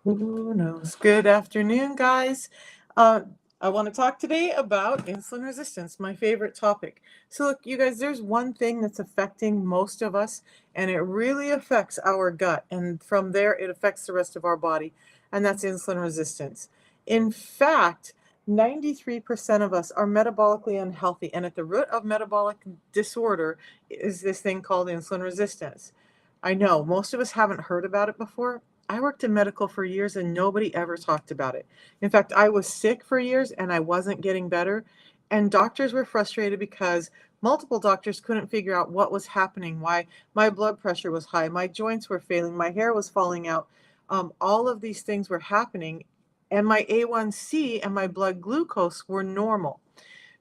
Who knows? Good afternoon, guys. Uh, I want to talk today about insulin resistance, my favorite topic. So, look, you guys, there's one thing that's affecting most of us, and it really affects our gut. And from there, it affects the rest of our body, and that's insulin resistance. In fact, 93% of us are metabolically unhealthy, and at the root of metabolic disorder is this thing called insulin resistance. I know most of us haven't heard about it before. I worked in medical for years and nobody ever talked about it. In fact, I was sick for years and I wasn't getting better. And doctors were frustrated because multiple doctors couldn't figure out what was happening, why my blood pressure was high, my joints were failing, my hair was falling out. All of these things were happening, and my A1C and my blood glucose were normal.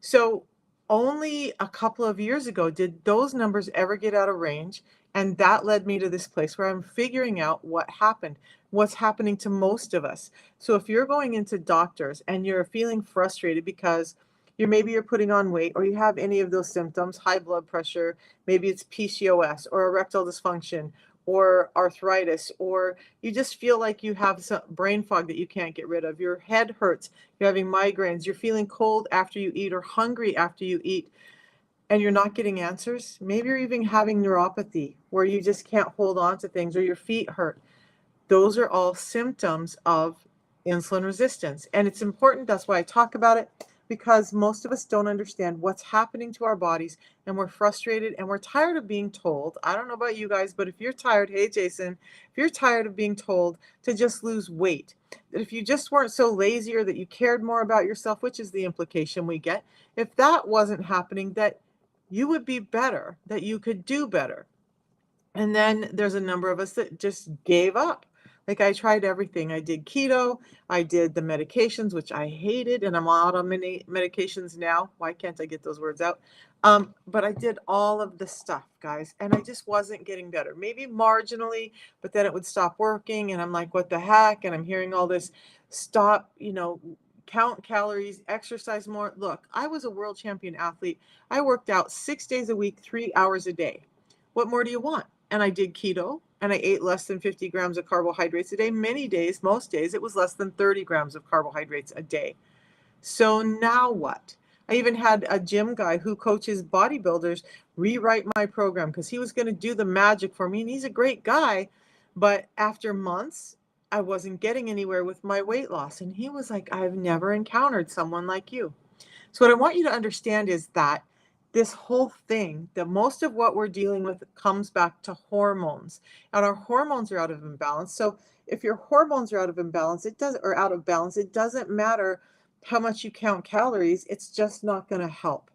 So only a couple of years ago did those numbers ever get out of range. And that led me to this place where I'm figuring out what happened, what's happening to most of us. So if you're going into doctors and you're feeling frustrated because you're putting on weight or you have any of those symptoms, high blood pressure, maybe it's PCOS or erectile dysfunction or arthritis, or you just feel like you have some brain fog that you can't get rid of, your head hurts, you're having migraines, you're feeling cold after you eat or hungry after you eat, and you're not getting answers. Maybe you're even having neuropathy where you just can't hold on to things or your feet hurt. Those are all symptoms of insulin resistance. And it's important, that's why I talk about it, because most of us don't understand what's happening to our bodies and we're frustrated and we're tired of being told. I don't know about you guys, but if you're tired, hey Jason, if you're tired of being told to just lose weight, that if you just weren't so lazy or that you cared more about yourself, which is the implication we get, if that wasn't happening, that you would be better, that you could do better. And then there's a number of us that just gave up. Like I tried everything. I did keto, I did the medications, which I hated, and I'm out on many medications now. Why can't I get those words out? But I did all of the stuff, guys, and I just wasn't getting better. Maybe marginally, but then it would stop working, and I'm like, what the heck? And I'm hearing all this stop, count calories, exercise more. Look, I was a world champion athlete. I worked out 6 days a week, 3 hours a day. What more do you want? And I did keto and I ate less than 50 grams of carbohydrates a day. Many days, most days, it was less than 30 grams of carbohydrates a day. So now what? I even had a gym guy who coaches bodybuilders rewrite my program because he was going to do the magic for me. And he's a great guy. But after months, I wasn't getting anywhere with my weight loss. And he was like, I've never encountered someone like you. So what I want you to understand is that this whole thing, that most of what we're dealing with comes back to hormones. And our hormones are out of imbalance. So if your hormones are out of imbalance, or out of balance, it doesn't matter how much you count calories, it's just not going to help.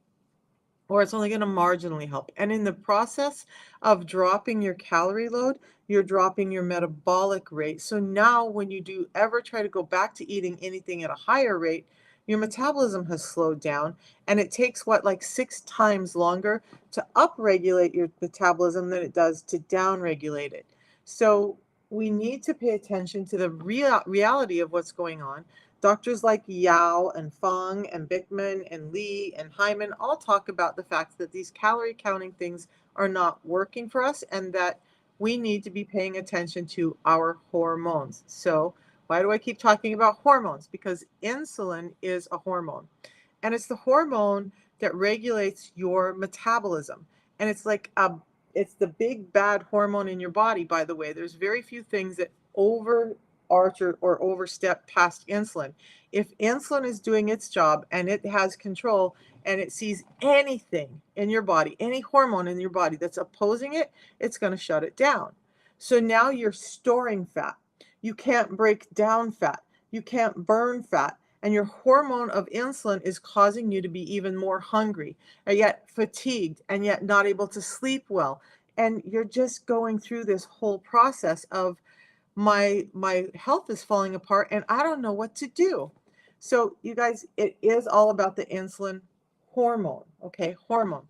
Or it's only going to marginally help. And in the process of dropping your calorie load, you're dropping your metabolic rate. So now, when you do ever try to go back to eating anything at a higher rate, your metabolism has slowed down. And it takes what, like 6 times longer to upregulate your metabolism than it does to downregulate it. So we need to pay attention to the reality of what's going on. Doctors like Yao and Fung and Bickman and Lee and Hyman all talk about the fact that these calorie counting things are not working for us and that we need to be paying attention to our hormones. So, why do I keep talking about hormones? Because insulin is a hormone, and it's the hormone that regulates your metabolism. And it's the big bad hormone in your body, by the way. There's very few things that overarch or overstep past insulin. If insulin is doing its job and it has control and it sees anything in your body, any hormone in your body that's opposing it, it's going to shut it down. So now you're storing fat. You can't break down fat. You can't burn fat. And your hormone of insulin is causing you to be even more hungry, and yet fatigued, and yet not able to sleep well. And you're just going through this whole process of my health is falling apart and I don't know what to do. So you guys, it is all about the insulin hormone, okay? Hormone.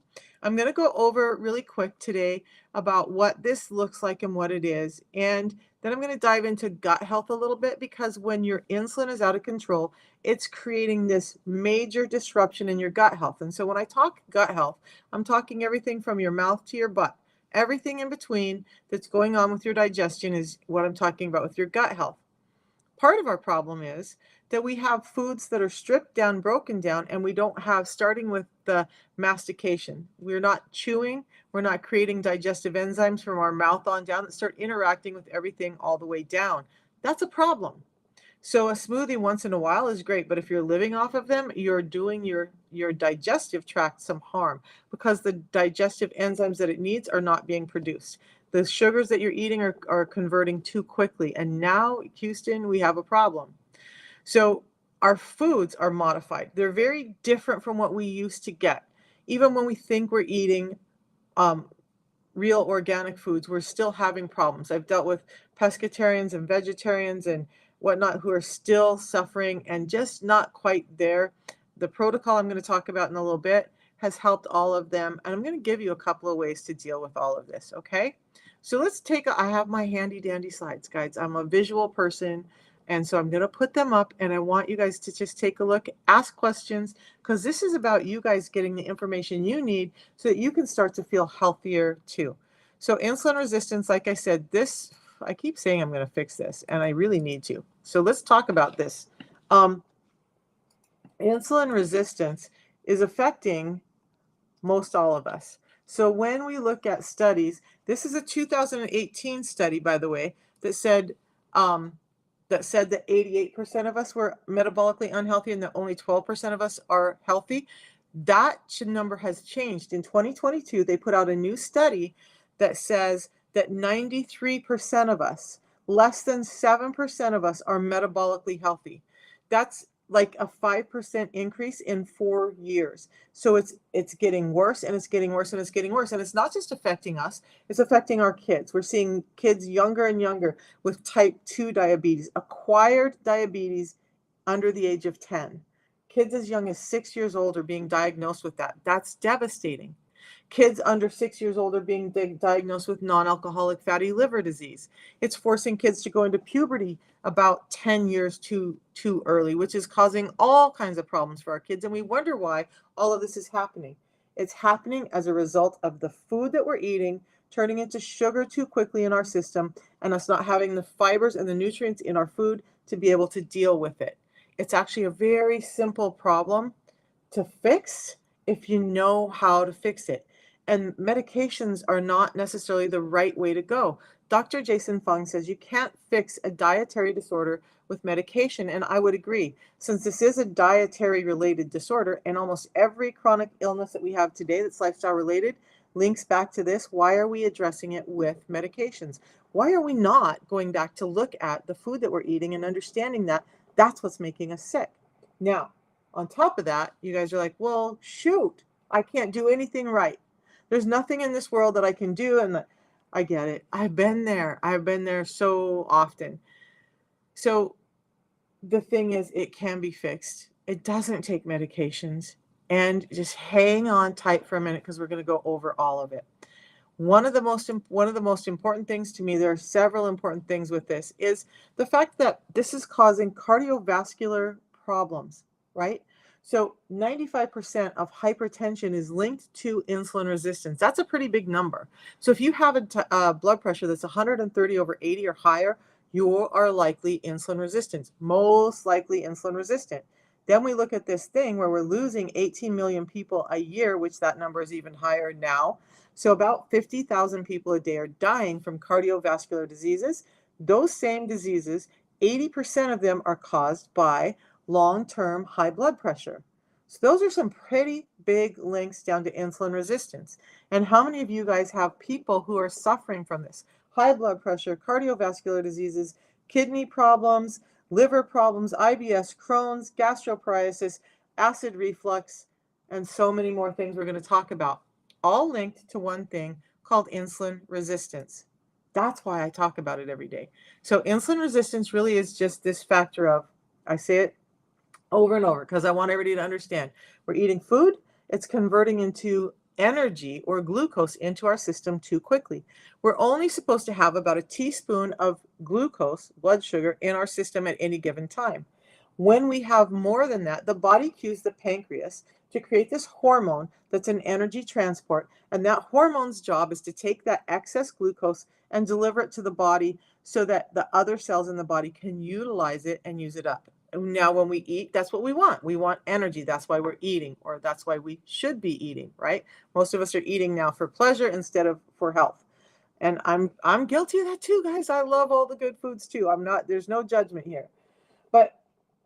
I'm going to go over really quick today about what this looks like and what it is. And then I'm going to dive into gut health a little bit, because when your insulin is out of control, it's creating this major disruption in your gut health. And so when I talk gut health, I'm talking everything from your mouth to your butt. Everything in between that's going on with your digestion is what I'm talking about with your gut health. part of our problem is that we have foods that are stripped down, broken down, and we don't have, starting with the mastication. We're not chewing, we're not creating digestive enzymes from our mouth on down that start interacting with everything all the way down. That's a problem. So a smoothie once in a while is great, but if you're living off of them, you're doing your digestive tract some harm because the digestive enzymes that it needs are not being produced. The sugars that you're eating are converting too quickly. And now, Houston, we have a problem. So our foods are modified. They're very different from what we used to get. Even when we think we're eating um, real organic foods, we're still having problems. I've dealt with pescatarians and vegetarians and whatnot who are still suffering and just not quite there. The protocol I'm going to talk about in a little bit has helped all of them, and I'm going to give you a couple of ways to deal with all of this, okay? So let's take I have my handy dandy slides, guys. I'm a visual person, and so I'm going to put them up, and I want you guys to just take a look, ask questions, because this is about you guys getting the information you need so that you can start to feel healthier too. So insulin resistance, like I said, I keep saying I'm going to fix this, and I really need to. So let's talk about this. Insulin resistance is affecting most all of us. So when we look at studies, this is a 2018 study, by the way, that said that 88% of us were metabolically unhealthy and that only 12% of us are healthy. That number has changed. In 2022, they put out a new study that says that 93% of us, less than 7% of us, are metabolically healthy. That's like a 5% increase in 4 years. So it's getting worse and it's getting worse and it's getting worse. And it's not just affecting us, it's affecting our kids. We're seeing kids younger and younger with type 2 diabetes, acquired diabetes under the age of 10. Kids as young as 6 years old are being diagnosed with that. That's devastating. Kids under 6 years old are being diagnosed with non-alcoholic fatty liver disease. It's forcing kids to go into puberty about 10 years too early, which is causing all kinds of problems for our kids. And we wonder why all of this is happening. It's happening as a result of the food that we're eating turning into sugar too quickly in our system and us not having the fibers and the nutrients in our food to be able to deal with it. It's actually a very simple problem to fix if you know how to fix it. And medications are not necessarily the right way to go. Dr. Jason Fung says you can't fix a dietary disorder with medication, and I would agree. Since this is a dietary related disorder, and almost every chronic illness that we have today that's lifestyle related links back to this, why are we addressing it with medications? Why are we not going back to look at the food that we're eating and understanding that that's what's making us sick? Now, on top of that, you guys are like, well, shoot, I can't do anything right. There's nothing in this world that I can do. And I get it. I've been there. I've been there so often. So the thing is, it can be fixed. It doesn't take medications. And just hang on tight for a minute because we're going to go over all of it. One of the most important things to me, there are several important things with this, is the fact that this is causing cardiovascular problems, right? So 95% of hypertension is linked to insulin resistance. That's a pretty big number. So if you have a blood pressure that's 130 over 80 or higher, you are likely insulin resistant, most likely insulin resistant. Then we look at this thing where we're losing 18 million people a year, which that number is even higher now. So about 50,000 people a day are dying from cardiovascular diseases. Those same diseases, 80% of them are caused by long-term high blood pressure. So those are some pretty big links down to insulin resistance. And how many of you guys have people who are suffering from this? High blood pressure, cardiovascular diseases, kidney problems, liver problems, IBS, Crohn's, gastroparesis, acid reflux, and so many more things we're going to talk about, all linked to one thing called insulin resistance. That's why I talk about it every day. So insulin resistance really is just this factor of, I say it over and over because I want everybody to understand. We're eating food, it's converting into energy or glucose into our system too quickly. We're only supposed to have about a teaspoon of glucose, blood sugar, in our system at any given time. When we have more than that, the body cues the pancreas to create this hormone that's an energy transport, and that hormone's job is to take that excess glucose and deliver it to the body so that the other cells in the body can utilize it and use it up. Now, when we eat, that's what we want. We want energy. That's why we're eating, or that's why we should be eating, right? Most of us are eating now for pleasure instead of for health. And I'm guilty of that too, guys. I love all the good foods too. I'm not, there's no judgment here. But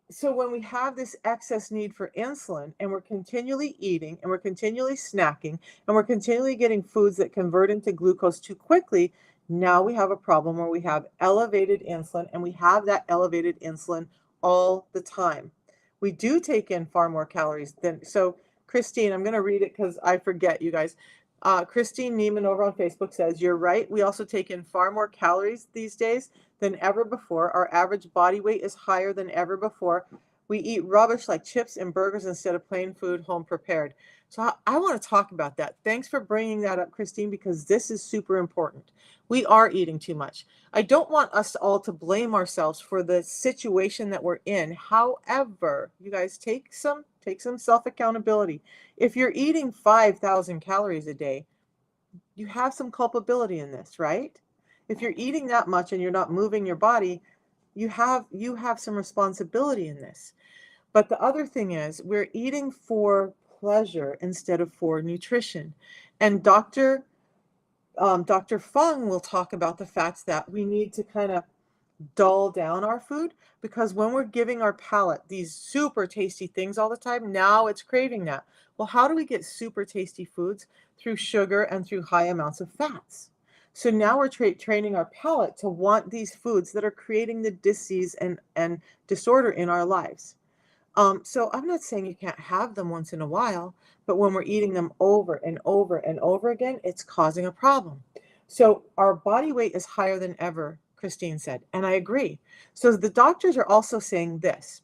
so when we have this excess need for insulin and we're continually eating and we're continually snacking and we're continually getting foods that convert into glucose too quickly, now we have a problem where we have elevated insulin, and we have that elevated insulin all the time. We do take in far more calories than, so Christine, I'm going to read it because I forget, you guys. Christine Neiman over on Facebook says, "You're right. We also take in far more calories these days than ever before. Our average body weight is higher than ever before. We eat rubbish like chips and burgers instead of plain food, home prepared." So I want to talk about that. Thanks for bringing that up, Christine, because this is super important. We are eating too much. I don't want us all to blame ourselves for the situation that we're in. However, you guys take some self-accountability. If you're eating 5,000 calories a day, you have some culpability in this, right? If you're eating that much and you're not moving your body, you have some responsibility in this. But the other thing is, we're eating for pleasure instead of for nutrition. And Dr. Fung will talk about the fact that we need to kind of dull down our food, because when we're giving our palate these super tasty things all the time, now it's craving that. Well, how do we get super tasty foods? Through sugar and through high amounts of fats. So now we're training our palate to want these foods that are creating the disease and disorder in our lives. So I'm not saying you can't have them once in a while, but when we're eating them over and over and over again, it's causing a problem. So our body weight is higher than ever, Christine said, and I agree. So the doctors are also saying this: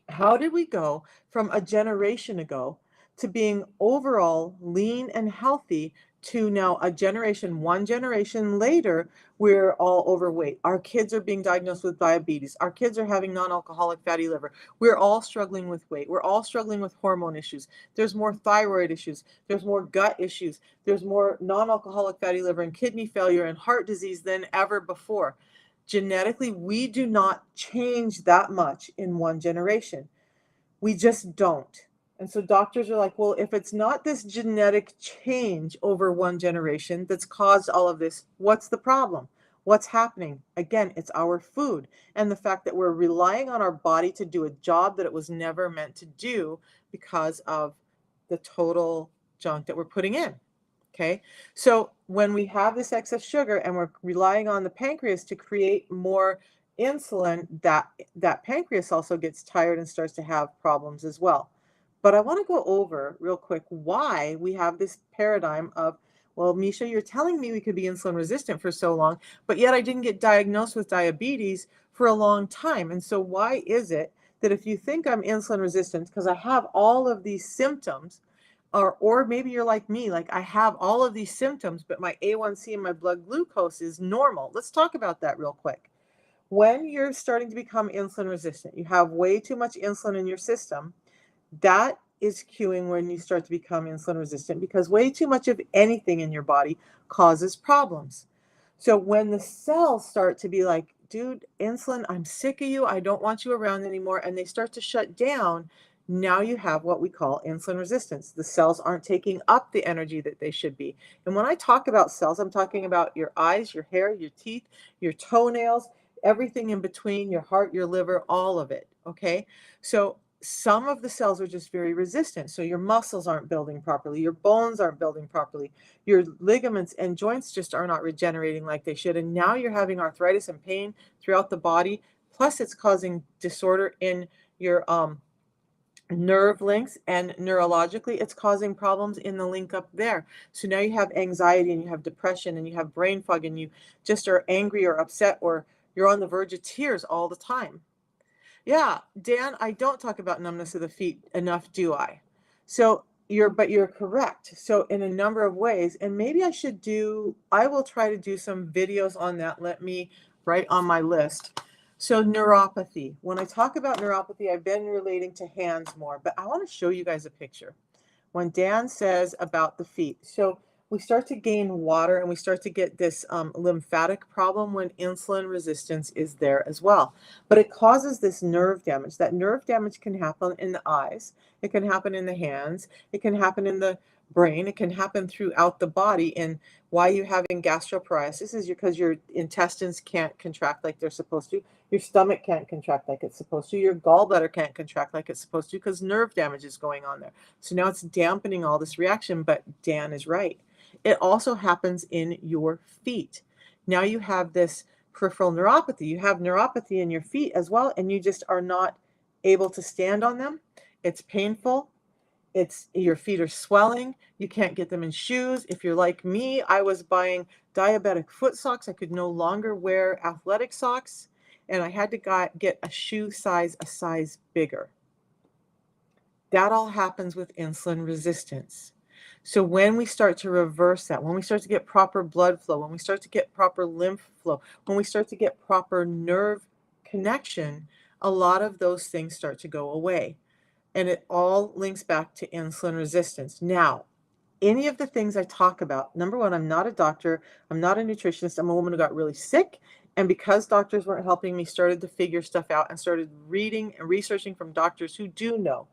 how did we go from a generation ago to being overall lean and healthy to now one generation later, we're all overweight. Our kids are being diagnosed with diabetes. Our kids are having non-alcoholic fatty liver. We're all struggling with weight. We're all struggling with hormone issues. There's more thyroid issues. There's more gut issues. There's more non-alcoholic fatty liver and kidney failure and heart disease than ever before. Genetically, we do not change that much in one generation. We just don't. And so doctors are like, well, if it's not this genetic change over one generation that's caused all of this, what's the problem? What's happening? Again, it's our food and the fact that we're relying on our body to do a job that it was never meant to do because of the total junk that we're putting in. Okay, so when we have this excess sugar and we're relying on the pancreas to create more insulin, that pancreas also gets tired and starts to have problems as well. But I want to go over real quick why we have this paradigm of, well, Misha, you're telling me we could be insulin resistant for so long, but yet I didn't get diagnosed with diabetes for a long time. And so why is it that if you think I'm insulin resistant because I have all of these symptoms, or maybe you're like me, like I have all of these symptoms, but my A1C and my blood glucose is normal. Let's talk about that real quick. When you're starting to become insulin resistant, you have way too much insulin in your system. That is cueing when you start to become insulin resistant, because way too much of anything in your body causes problems. So when the cells start to be like, dude, insulin, I'm sick of you. I don't want you around anymore. And they start to shut down. Now you have what we call insulin resistance. The cells aren't taking up the energy that they should be. And when I talk about cells, I'm talking about your eyes, your hair, your teeth, your toenails, everything in between, your heart, your liver, all of it. Okay. So some of the cells are just very resistant. So your muscles aren't building properly. Your bones aren't building properly. Your ligaments and joints just are not regenerating like they should. And now you're having arthritis and pain throughout the body. Plus it's causing disorder in your nerve links, and neurologically it's causing problems in the link up there. So now you have anxiety and you have depression and you have brain fog and you just are angry or upset, or you're on the verge of tears all the time. Yeah, Dan, I don't talk about numbness of the feet enough, do I? So you're correct. So in a number of ways, and maybe I will try to do some videos on that. Let me write on my list. So neuropathy. When I talk about neuropathy, I've been relating to hands more, but I want to show you guys a picture. When Dan says about the feet. So we start to gain water and we start to get this lymphatic problem when insulin resistance is there as well. But it causes this nerve damage. That nerve damage can happen in the eyes, it can happen in the hands, it can happen in the brain, it can happen throughout the body. And why you're having gastroparesis is because your intestines can't contract like they're supposed to. Your stomach can't contract like it's supposed to. Your gallbladder can't contract like it's supposed to because nerve damage is going on there. So now it's dampening all this reaction, but Dan is right. It also happens in your feet. Now you have this peripheral neuropathy. You have neuropathy in your feet as well, and you just are not able to stand on them. It's painful. It's your feet are swelling. You can't get them in shoes. If you're like me, I was buying diabetic foot socks. I could no longer wear athletic socks, and I had to get a shoe size a size bigger. That all happens with insulin resistance. So when we start to reverse that, when we start to get proper blood flow, when we start to get proper lymph flow, when we start to get proper nerve connection, a lot of those things start to go away. And it all links back to insulin resistance. Now, any of the things I talk about, number one, I'm not a doctor, I'm not a nutritionist, I'm a woman who got really sick. And because doctors weren't helping me, started to figure stuff out and started reading and researching from doctors who do know.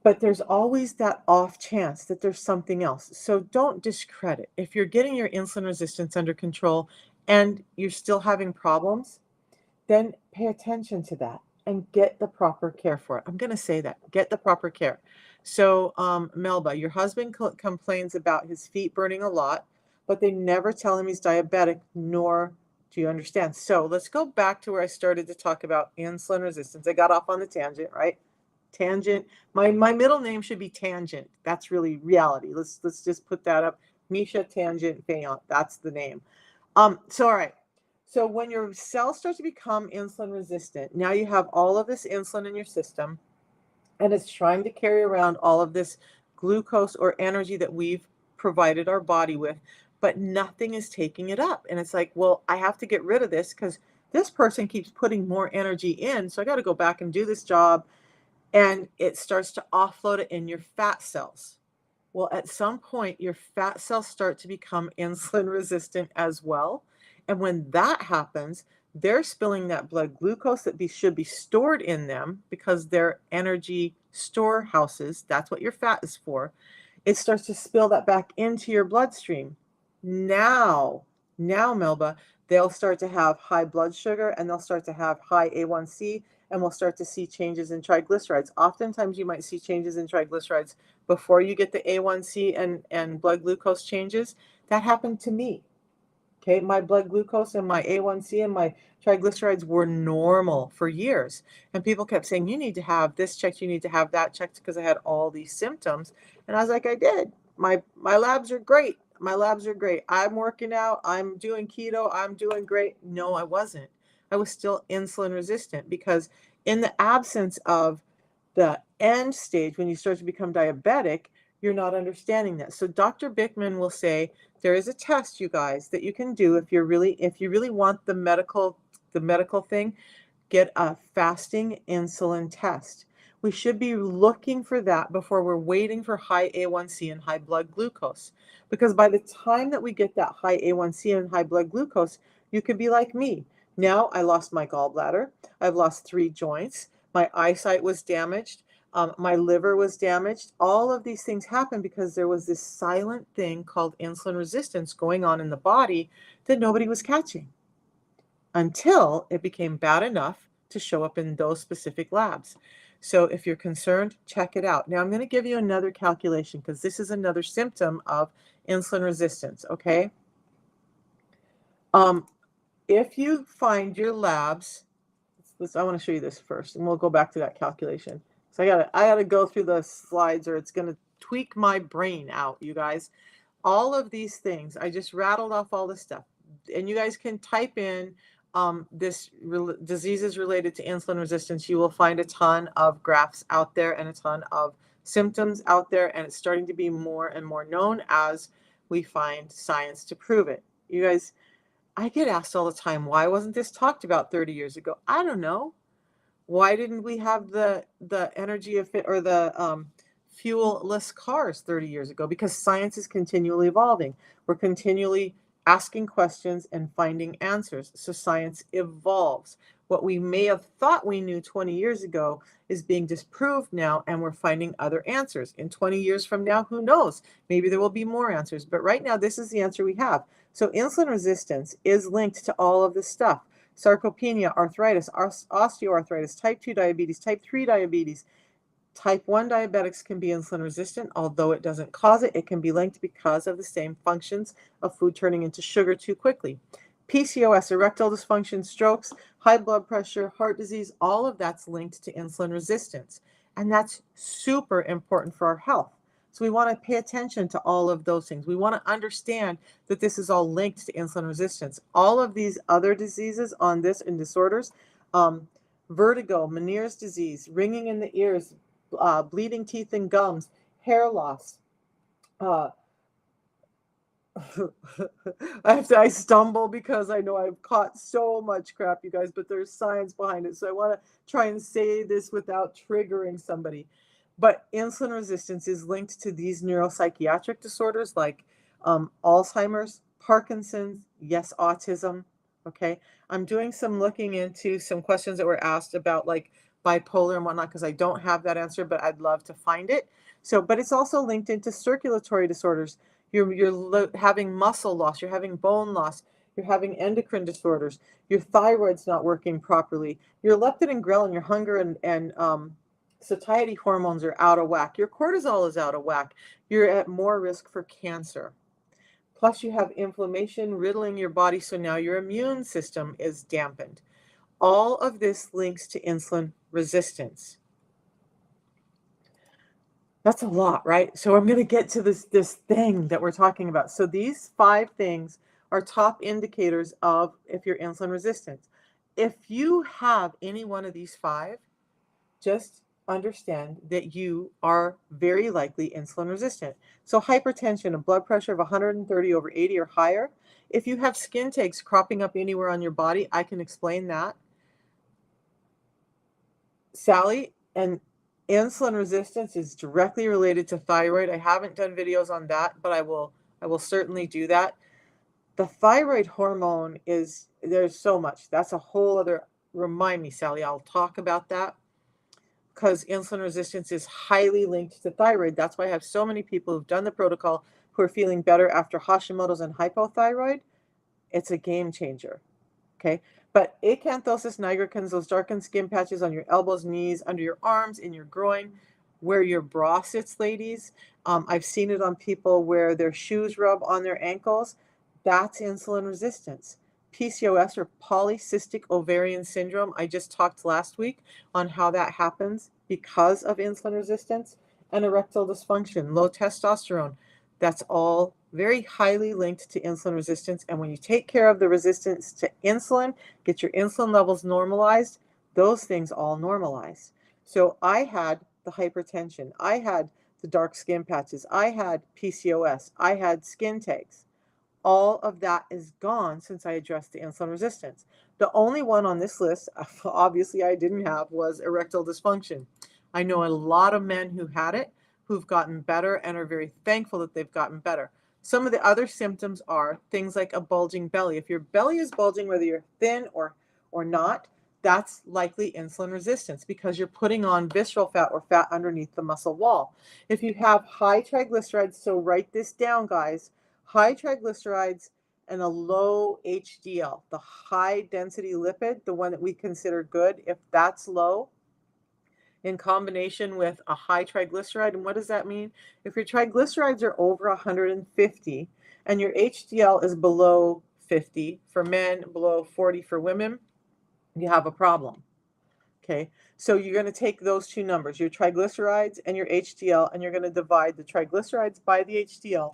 But there's always that off chance that there's something else. So don't discredit. If you're getting your insulin resistance under control and you're still having problems, then pay attention to that and get the proper care for it. I'm going to say that. Get the proper care. So, Melba, your husband complains about his feet burning a lot, but they never tell him he's diabetic, nor do you understand. So let's go back to where I started to talk about insulin resistance. I got off on the tangent, right? Tangent. My middle name should be Tangent. That's really reality. Let's just put that up. Misha Tangent Fayant. That's the name. So all right. So when your cells start to become insulin resistant, now you have all of this insulin in your system, and it's trying to carry around all of this glucose or energy that we've provided our body with, but nothing is taking it up. And it's like, well, I have to get rid of this because this person keeps putting more energy in. So I got to go back and do this job. And it starts to offload it in your fat cells. Well, at some point, your fat cells start to become insulin resistant as well. And when that happens, they're spilling that blood glucose that should be stored in them because they're energy storehouses. That's what your fat is for. It starts to spill that back into your bloodstream. Now, Melba, they'll start to have high blood sugar and they'll start to have high A1C, and we'll start to see changes in triglycerides. Oftentimes you might see changes in triglycerides before you get the A1C and blood glucose changes. That happened to me. Okay, my blood glucose and my A1C and my triglycerides were normal for years. And people kept saying, you need to have this checked, you need to have that checked, because I had all these symptoms. And I was like, I did. My labs are great. My labs are great. I'm working out, I'm doing keto, I'm doing great. No, I wasn't. I was still insulin resistant because in the absence of the end stage, when you start to become diabetic, you're not understanding that. So Dr. Bickman will say there is a test, you guys, that you can do if you really want the medical thing. Get a fasting insulin test. We should be looking for that before we're waiting for high A1C and high blood glucose. Because by the time that we get that high A1C and high blood glucose, you could be like me. Now I lost my gallbladder. I've lost 3 joints. My eyesight was damaged. My liver was damaged. All of these things happened because there was this silent thing called insulin resistance going on in the body that nobody was catching until it became bad enough to show up in those specific labs. So if you're concerned, check it out. Now I'm going to give you another calculation because this is another symptom of insulin resistance, okay? If you find your labs, I want to show you this first, and we'll go back to that calculation. So I gotta go through the slides, or it's gonna tweak my brain out, you guys. All of these things, I just rattled off all this stuff, and you guys can type in diseases related to insulin resistance. You will find a ton of graphs out there and a ton of symptoms out there, and it's starting to be more and more known as we find science to prove it. You guys, I get asked all the time, why wasn't this talked about 30 years ago? I don't know. Why didn't we have the energy of fit or the fuel-less cars 30 years ago because science is continually evolving. We're continually asking questions and finding answers. So science evolves. What we may have thought we knew 20 years ago is being disproved now, and we're finding other answers. In 20 years from now, who knows? Maybe there will be more answers. But right now, this is the answer we have. So insulin resistance is linked to all of this stuff. Sarcopenia, arthritis, osteoarthritis, type 2 diabetes, type 3 diabetes. Type 1 diabetics can be insulin resistant, although it doesn't cause it. It can be linked because of the same functions of food turning into sugar too quickly. PCOS, erectile dysfunction, strokes, high blood pressure, heart disease, all of that's linked to insulin resistance. And that's super important for our health. So we want to pay attention to all of those things. We want to understand that this is all linked to insulin resistance. All of these other diseases on this and disorders, vertigo, Meniere's disease, ringing in the ears, bleeding teeth and gums, hair loss, I stumble because I know I've caught so much crap, you guys, but there's science behind it. So I want to try and say this without triggering somebody. But insulin resistance is linked to these neuropsychiatric disorders like Alzheimer's, Parkinson's, yes, autism. Okay. I'm doing some looking into some questions that were asked about like bipolar and whatnot because I don't have that answer, but I'd love to find it. So, but it's also linked into circulatory disorders. You're having muscle loss, you're having bone loss, you're having endocrine disorders, your thyroid's not working properly, your leptin and ghrelin, your hunger and satiety hormones are out of whack, your cortisol is out of whack, you're at more risk for cancer. Plus you have inflammation riddling your body, so now your immune system is dampened. All of this links to insulin resistance. That's a lot, right? So I'm going to get to this thing that we're talking about. So these 5 things are top indicators of if you're insulin resistant. If you have any one of these 5, just understand that you are very likely insulin resistant. So hypertension, a blood pressure of 130/80 or higher. If you have skin takes cropping up anywhere on your body, I can explain that. Sally, and insulin resistance is directly related to thyroid. I haven't done videos on that, but I will certainly do that. The thyroid hormone there's so much. That's a whole other, remind me, Sally, I'll talk about that because insulin resistance is highly linked to thyroid. That's why I have so many people who've done the protocol who are feeling better after Hashimoto's and hypothyroid. It's a game changer. Okay. But acanthosis nigricans, those darkened skin patches on your elbows, knees, under your arms, in your groin, where your bra sits, ladies. I've seen it on people where their shoes rub on their ankles. That's insulin resistance. PCOS, or polycystic ovarian syndrome. I just talked last week on how that happens because of insulin resistance. And erectile dysfunction, low testosterone. That's all very highly linked to insulin resistance. And when you take care of the resistance to insulin, get your insulin levels normalized, those things all normalize. So I had the hypertension, I had the dark skin patches, I had PCOS, I had skin takes. All of that is gone since I addressed the insulin resistance. The only one on this list, obviously I didn't have, was erectile dysfunction. I know a lot of men who had it, who've gotten better and are very thankful that they've gotten better. Some of the other symptoms are things like a bulging belly. If your belly is bulging, whether you're thin or not, that's likely insulin resistance because you're putting on visceral fat or fat underneath the muscle wall. If you have high triglycerides, so write this down, guys, high triglycerides and a low HDL, the high density lipid, the one that we consider good, if that's low, in combination with a high triglyceride. And what does that mean? If your triglycerides are over 150 and your HDL is below 50 for men, below 40 for women, you have a problem. Okay, so you're going to take those 2 numbers, your triglycerides and your HDL, and you're going to divide the triglycerides by the HDL.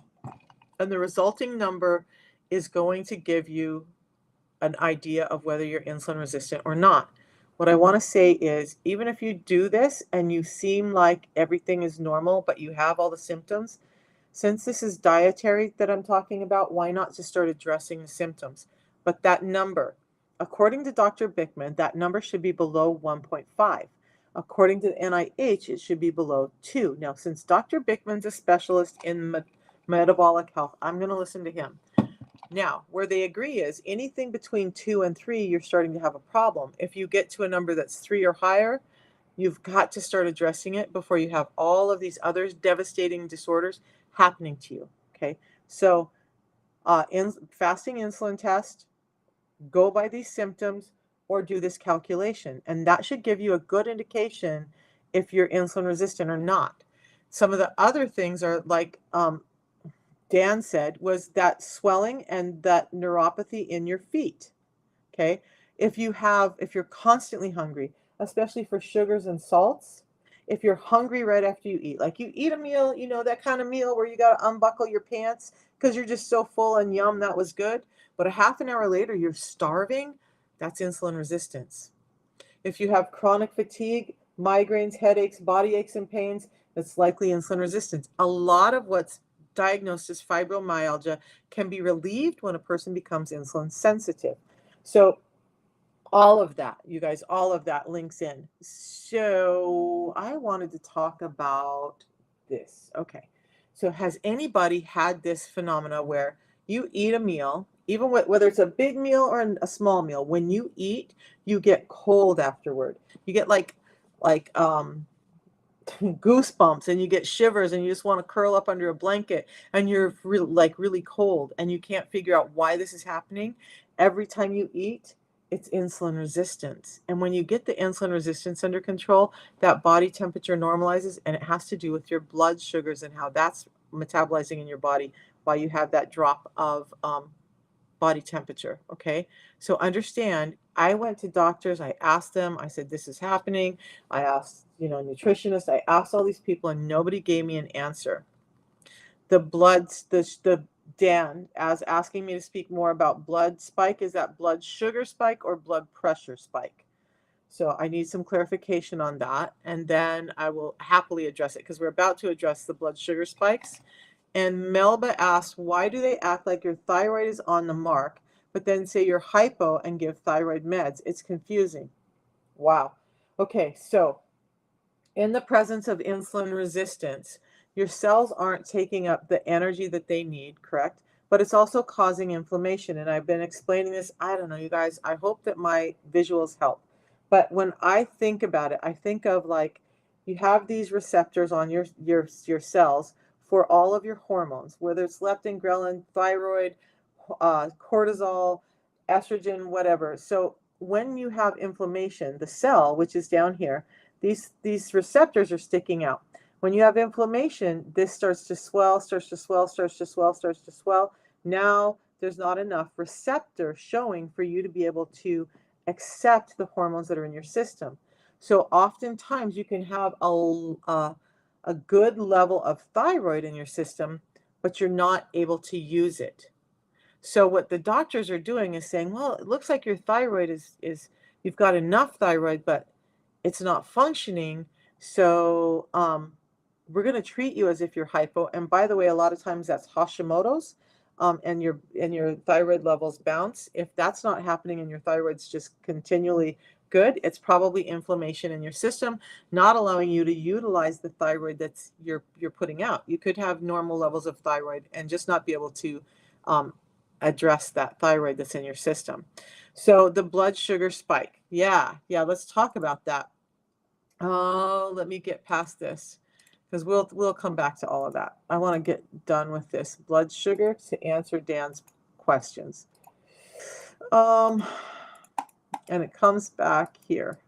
And the resulting number is going to give you an idea of whether you're insulin resistant or not. What I want to say is, even if you do this and you seem like everything is normal, but you have all the symptoms, since this is dietary that I'm talking about, why not just start addressing the symptoms? But that number, according to Dr. Bickman, that number should be below 1.5. According to the NIH, it should be below 2. Now, since Dr. Bickman's a specialist in metabolic health, I'm going to listen to him. Now, where they agree is anything between 2 and 3, you're starting to have a problem. If you get to a number that's 3 or higher, you've got to start addressing it before you have all of these other devastating disorders happening to you. Okay, so fasting insulin test, go by these symptoms, or do this calculation, and that should give you a good indication if you're insulin resistant or not. Some of the other things are like Dan said, was that swelling and that neuropathy in your feet. Okay, if you're constantly hungry, especially for sugars and salts, if you're hungry right after you eat, like you eat a meal, that kind of meal where you got to unbuckle your pants because you're just so full and yum, that was good, but a half an hour later you're starving, that's insulin resistance. If you have chronic fatigue, migraines, headaches, body aches and pains, it's likely insulin resistance. A lot of what's diagnosed as fibromyalgia can be relieved when a person becomes insulin sensitive. So all of that, you guys, all of that links in. So I wanted to talk about this. Okay. So has anybody had this phenomena where you eat a meal, even whether it's a big meal or a small meal, when you eat, you get cold afterward. You get like goosebumps and you get shivers and you just want to curl up under a blanket and you're really cold and you can't figure out why this is happening. Every time you eat, it's insulin resistance. And when you get the insulin resistance under control, that body temperature normalizes, and it has to do with your blood sugars and how that's metabolizing in your body while you have that drop of body temperature. Okay, so understand, I went to doctors, I asked them, I said, this is happening. I asked, nutritionists, I asked all these people, and nobody gave me an answer. The Dan as asking me to speak more about blood spike. Is that blood sugar spike or blood pressure spike? So I need some clarification on that, and then I will happily address it, because we're about to address the blood sugar spikes. And Melba asked, why do they act like your thyroid is on the mark, but then say you're hypo and give thyroid meds? It's confusing. Wow. Okay, so in the presence of insulin resistance, your cells aren't taking up the energy that they need, correct? But it's also causing inflammation. And I've been explaining this, I don't know, you guys, I hope that my visuals help. But when I think about it, I think of like you have these receptors on your cells for all of your hormones, whether it's leptin, ghrelin, thyroid, cortisol, estrogen, whatever. So when you have inflammation, the cell, which is down here, these receptors are sticking out. When you have inflammation, this starts to swell, starts to swell, starts to swell, starts to swell. Now there's not enough receptor showing for you to be able to accept the hormones that are in your system. So oftentimes you can have a good level of thyroid in your system, but you're not able to use it. So what the doctors are doing is saying, well, it looks like your thyroid is you've got enough thyroid, but it's not functioning. So we're going to treat you as if you're hypo. And by the way, a lot of times that's Hashimoto's, and your thyroid levels bounce. If that's not happening and your thyroid's just continually good, it's probably inflammation in your system, not allowing you to utilize the thyroid that's you're putting out. You could have normal levels of thyroid and just not be able to address that thyroid that's in your system. So the blood sugar spike. Yeah, let's talk about that. Oh, let me get past this, because we'll come back to all of that. I want to get done with this blood sugar to answer Dan's questions. And it comes back here.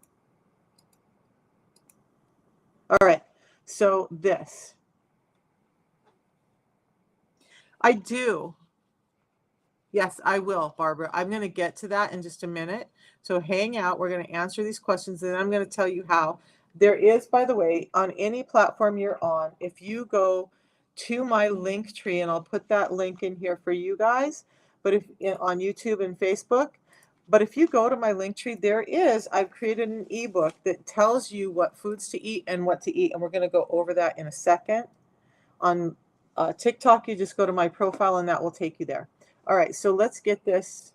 All right. So this. I do. Yes, I will, Barbara. I'm going to get to that in just a minute. So hang out. We're going to answer these questions, and then I'm going to tell you how. There is, by the way, on any platform you're on, if you go to my link tree, and I'll put that link in here for you guys, but if on YouTube and Facebook, but if you go to my link tree, I've created an ebook that tells you what foods to eat and what to eat, and we're going to go over that in a second. On TikTok, you just go to my profile, and that will take you there. All right, so let's get this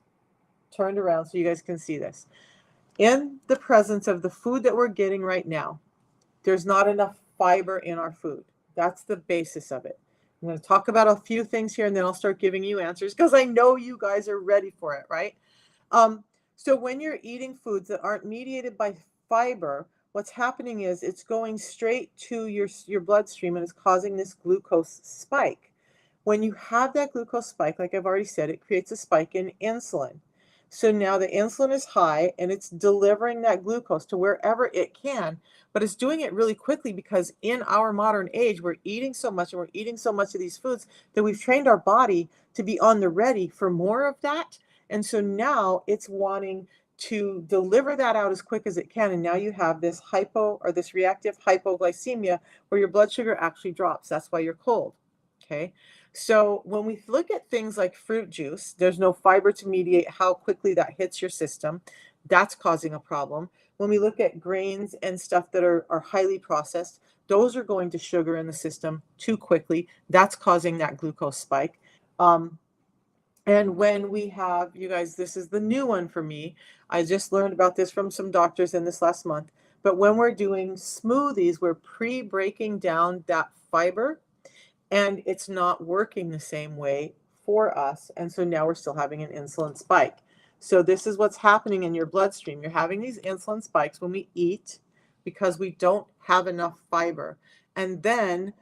turned around so you guys can see this. in the presence of the food that we're getting right now, there's not enough fiber in our food. That's the basis of it. I'm going to talk about a few things here and then I'll start giving you answers because I know you guys are ready for it, right? Um, so when you're eating foods that aren't mediated by fiber, what's happening is it's going straight to your bloodstream and it's causing this glucose spike. When you have that glucose spike, like I've already said, it creates a spike in insulin. So now the insulin is high and it's delivering that glucose to wherever it can, but it's doing it really quickly because in our modern age, we're eating so much and we're eating so much of these foods that we've trained our body to be on the ready for more of that. And so now it's wanting to deliver that out as quick as it can. And now you have this this reactive hypoglycemia where your blood sugar actually drops. That's why you're cold. Okay. So when we look at things like fruit juice, there's no fiber to mediate how quickly that hits your system. That's causing a problem. When we look at grains and stuff that are highly processed, those are going to sugar in the system too quickly. That's causing that glucose spike. And when we have, you guys, this is the new one for me. I just learned about this from some doctors in this last month. But when we're doing smoothies, we're pre-breaking down that fiber and it's not working the same way for us. And so now we're still having an insulin spike. So this is what's happening in your bloodstream. You're having these insulin spikes when we eat because we don't have enough fiber. And then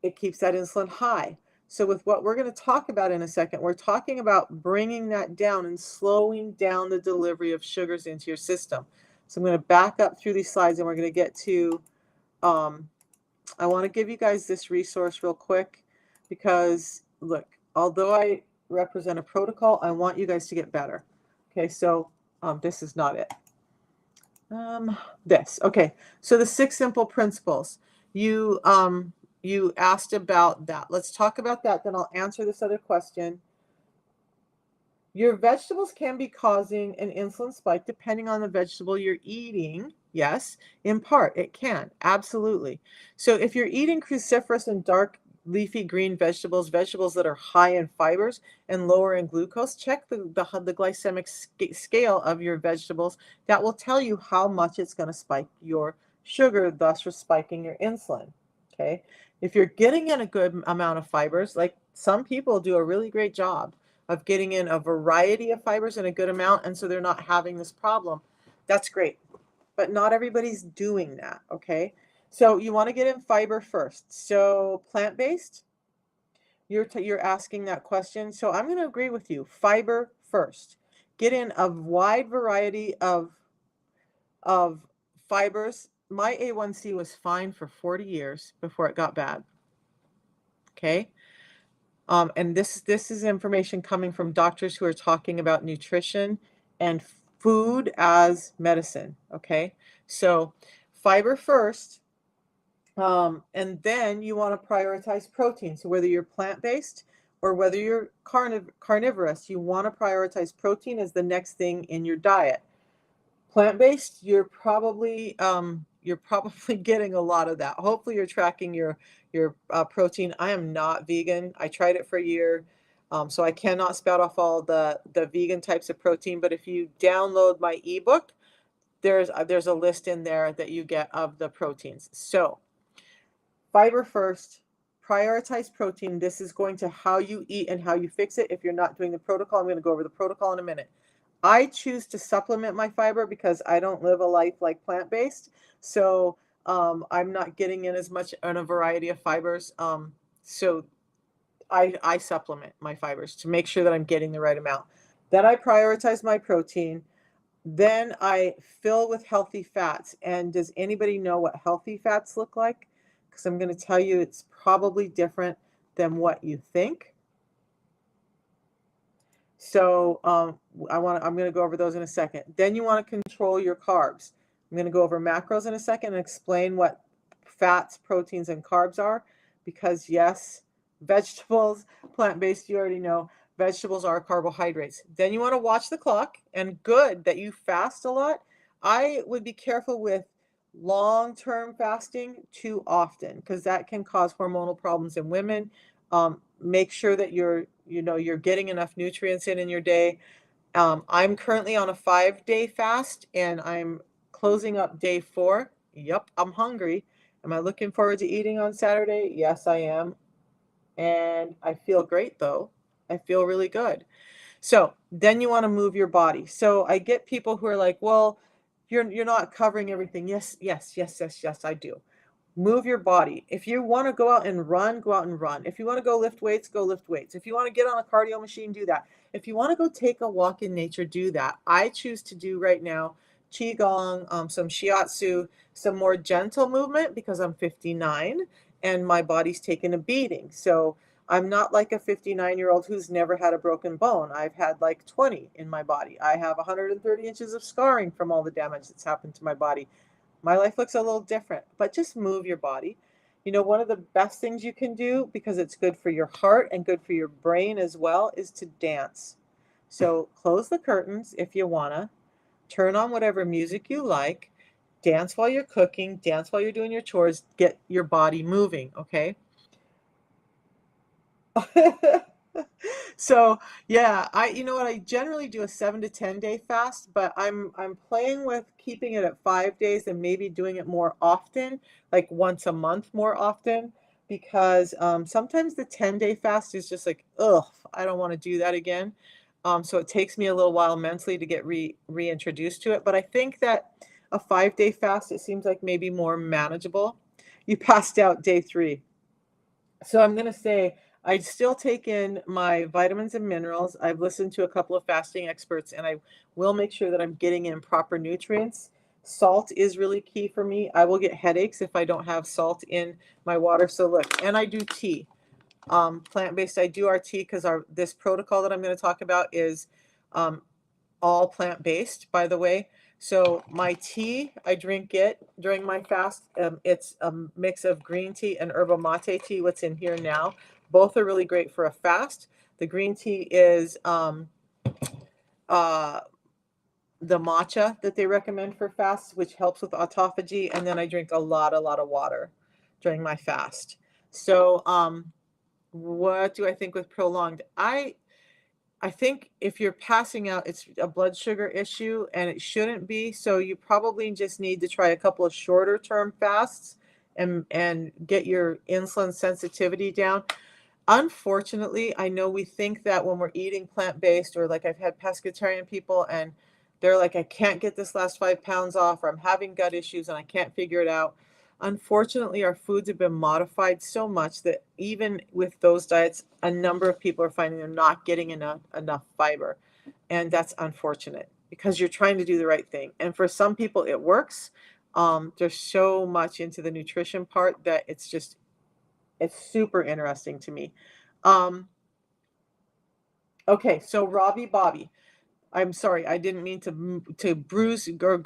it keeps that insulin high. So with what we're going to talk about in a second, we're talking about bringing that down and slowing down the delivery of sugars into your system. So I'm going to back up through these slides and we're going to get to I want to give you guys this resource real quick because, look, although I represent a protocol, I want you guys to get better. Okay, so this is not it. Okay, so the 6 simple principles. You asked about that. Let's talk about that, then I'll answer this other question. Your vegetables can be causing an insulin spike depending on the vegetable you're eating. Yes, in part, it can. Absolutely. So if you're eating cruciferous and dark leafy green vegetables, vegetables that are high in fibers and lower in glucose, check the glycemic scale of your vegetables. That will tell you how much it's going to spike your sugar, thus for spiking your insulin. Okay. If you're getting in a good amount of fibers, like some people do a really great job of getting in a variety of fibers in a good amount, and so they're not having this problem, that's great. But not everybody's doing that, okay? So you want to get in fiber first. So plant-based, you're asking that question. So I'm going to agree with you. Fiber first. Get in a wide variety of fibers. My A1C was fine for 40 years before it got bad. Okay? And this is information coming from doctors who are talking about nutrition and food as medicine. Okay, so fiber first, and then you want to prioritize protein. So whether you're plant-based or whether you're carnivorous, you want to prioritize protein as the next thing in your diet. Plant-based, you're probably getting a lot of that. Hopefully you're tracking your protein. I am not vegan. I tried it for a year, so I cannot spout off all the vegan types of protein. But if you download my ebook, there's a list in there that you get of the proteins. So fiber first, prioritize protein. This is going to how you eat and how you fix it. If you're not doing the protocol, I'm going to go over the protocol in a minute. I choose to supplement my fiber because I don't live a life like plant-based. So I'm not getting in as much in a variety of fibers. So I supplement my fibers to make sure that I'm getting the right amount. Then I prioritize my protein. Then I fill with healthy fats. And does anybody know what healthy fats look like? Because I'm going to tell you it's probably different than what you think. So I'm going to go over those in a second. Then you want to control your carbs. I'm going to go over macros in a second and explain what fats, proteins, and carbs are. Because yes, vegetables, plant-based, you already know, vegetables are carbohydrates. Then you want to watch the clock, and good that you fast a lot. I would be careful with long-term fasting too often because that can cause hormonal problems in women. Make sure that you're getting enough nutrients in your day. I'm currently on a 5-day fast and I'm closing up day 4. Yep, I'm hungry. Am I looking forward to eating on Saturday? Yes, I am. And I feel great though. I feel really good. So then you want to move your body. So I get people who are like, well, you're not covering everything. Yes, yes, yes, yes, yes, I do. Move your body. If you want to go out and run, go out and run. If you want to go lift weights, go lift weights. If you want to get on a cardio machine, do that. If you want to go take a walk in nature, do that. I choose to do right now qigong, some shiatsu, some more gentle movement because I'm 59 and my body's taken a beating. So I'm not like a 59-year-old who's never had a broken bone. I've had like 20 in my body. I have 130 inches of scarring from all the damage that's happened to my body. My life looks a little different, but just move your body. You know, one of the best things you can do, because it's good for your heart and good for your brain as well, is to dance. So close the curtains if you wanna, turn on whatever music you like, dance while you're cooking, dance while you're doing your chores, get your body moving, okay? So, yeah, you know what, I generally do a 7 to 10 day fast, but I'm playing with keeping it at 5 days and maybe doing it more often, like once a month more often, because sometimes the 10-day fast is just like, ugh, I don't want to do that again. So it takes me a little while mentally to get reintroduced to it, but I think that a 5-day fast, it seems like maybe more manageable. You passed out day 3. So I'm gonna say I still take in my vitamins and minerals. I've listened to a couple of fasting experts, and I will make sure that I'm getting in proper nutrients. Salt is really key for me. I will get headaches if I don't have salt in my water. So look, and I do tea. Plant-based. I do our tea because our this protocol that I'm going to talk about is um, all plant-based, by the way. So my tea, I drink it during my fast. It's a mix of green tea and yerba mate tea, what's in here now. Both are really great for a fast. The green tea is uh, the matcha that they recommend for fasts, which helps with autophagy. And then I drink a lot of water during my fast. So what do I think with prolonged? I think if you're passing out, it's a blood sugar issue and it shouldn't be. So you probably just need to try a couple of shorter term fasts and get your insulin sensitivity down. Unfortunately, I know we think that when we're eating plant-based, or like I've had pescatarian people and they're like, I can't get this last 5 pounds off, or I'm having gut issues and I can't figure it out. Unfortunately, our foods have been modified so much that even with those diets, a number of people are finding they're not getting enough fiber. And that's unfortunate because you're trying to do the right thing. And for some people, it works. There's so much into the nutrition part that it's super interesting to me. Um, okay, so Robbie Bobby. I'm sorry, I didn't mean to bruise or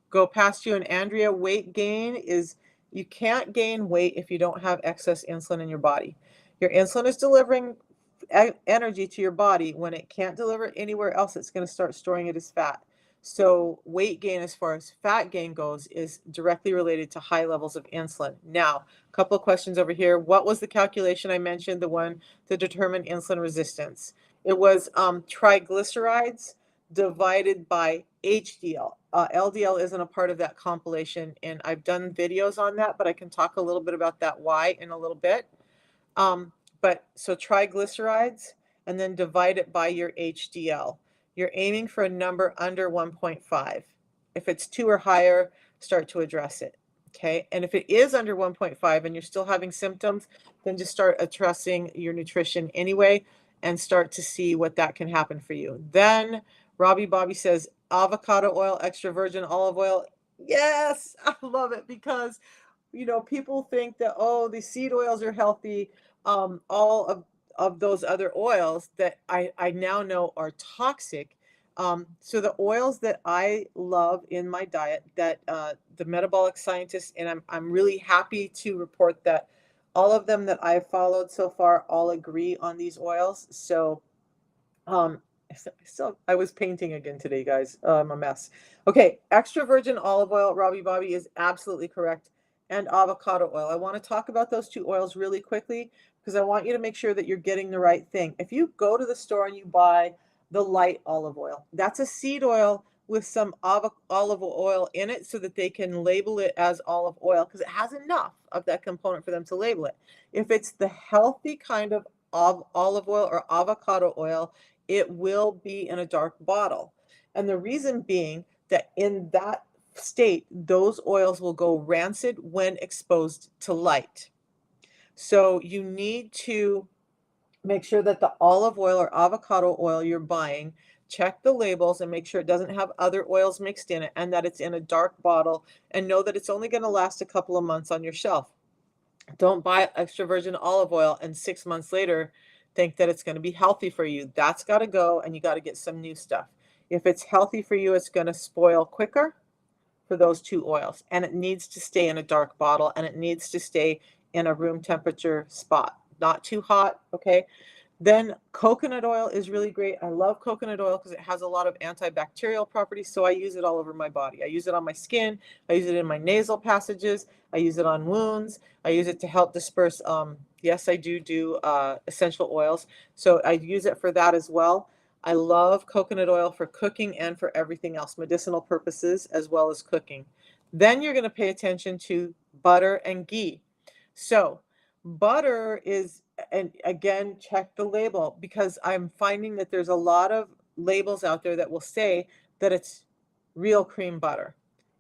go past you. And Andrea, weight gain is you can't gain weight if you don't have excess insulin in your body. Your insulin is delivering energy to your body. When it can't deliver it anywhere else, it's going to start storing it as fat. So weight gain, as far as fat gain goes, is directly related to high levels of insulin. Now, a couple of questions over here. What was the calculation I mentioned, the one to determine insulin resistance? It was triglycerides divided by HDL. LDL isn't a part of that compilation, and I've done videos on that, but I can talk a little bit about that why in a little bit. But so triglycerides and then divide it by your HDL. You're aiming for a number under 1.5. If it's 2 or higher, start to address it. Okay. And if it is under 1.5 and you're still having symptoms, then just start addressing your nutrition anyway and start to see what that can happen for you. Then Robbie Bobby says avocado oil, extra virgin olive oil. Yes, I love it because people think that, oh, the seed oils are healthy. All of those other oils that I now know are toxic. So the oils that I love in my diet, that the metabolic scientists, and I'm really happy to report that all of them that I've followed so far all agree on these oils. So um, I was painting again today, guys. I'm a mess. Okay, extra virgin olive oil, Robbie Bobby, is absolutely correct, and avocado oil. I want to talk about those two oils really quickly because I want you to make sure that you're getting the right thing. If you go to the store and you buy the light olive oil. That's a seed oil with some olive oil in it so that they can label it as olive oil because it has enough of that component for them to label it. If it's the healthy kind of olive oil or avocado oil, it will be in a dark bottle. And the reason being that in that state, those oils will go rancid when exposed to light. So you need to make sure that the olive oil or avocado oil you're buying, check the labels and make sure it doesn't have other oils mixed in it and that it's in a dark bottle, and know that it's only going to last a couple of months on your shelf. Don't buy extra virgin olive oil and 6 months later think that it's going to be healthy for you. That's got to go and you got to get some new stuff. If it's healthy for you, it's going to spoil quicker for those two oils, and it needs to stay in a dark bottle and it needs to stay in a room temperature spot, not too hot. Okay. Then coconut oil is really great. I love coconut oil because it has a lot of antibacterial properties, so I use it all over my body. I use it on my skin. I use it in my nasal passages. I use it on wounds. I use it to help disperse. Yes, I do essential oils, so I use it for that as well. I love coconut oil for cooking and for everything else, medicinal purposes as well as cooking. Then you're going to pay attention to butter and ghee. So butter is, and again, check the label because I'm finding that there's a lot of labels out there that will say that it's real cream butter.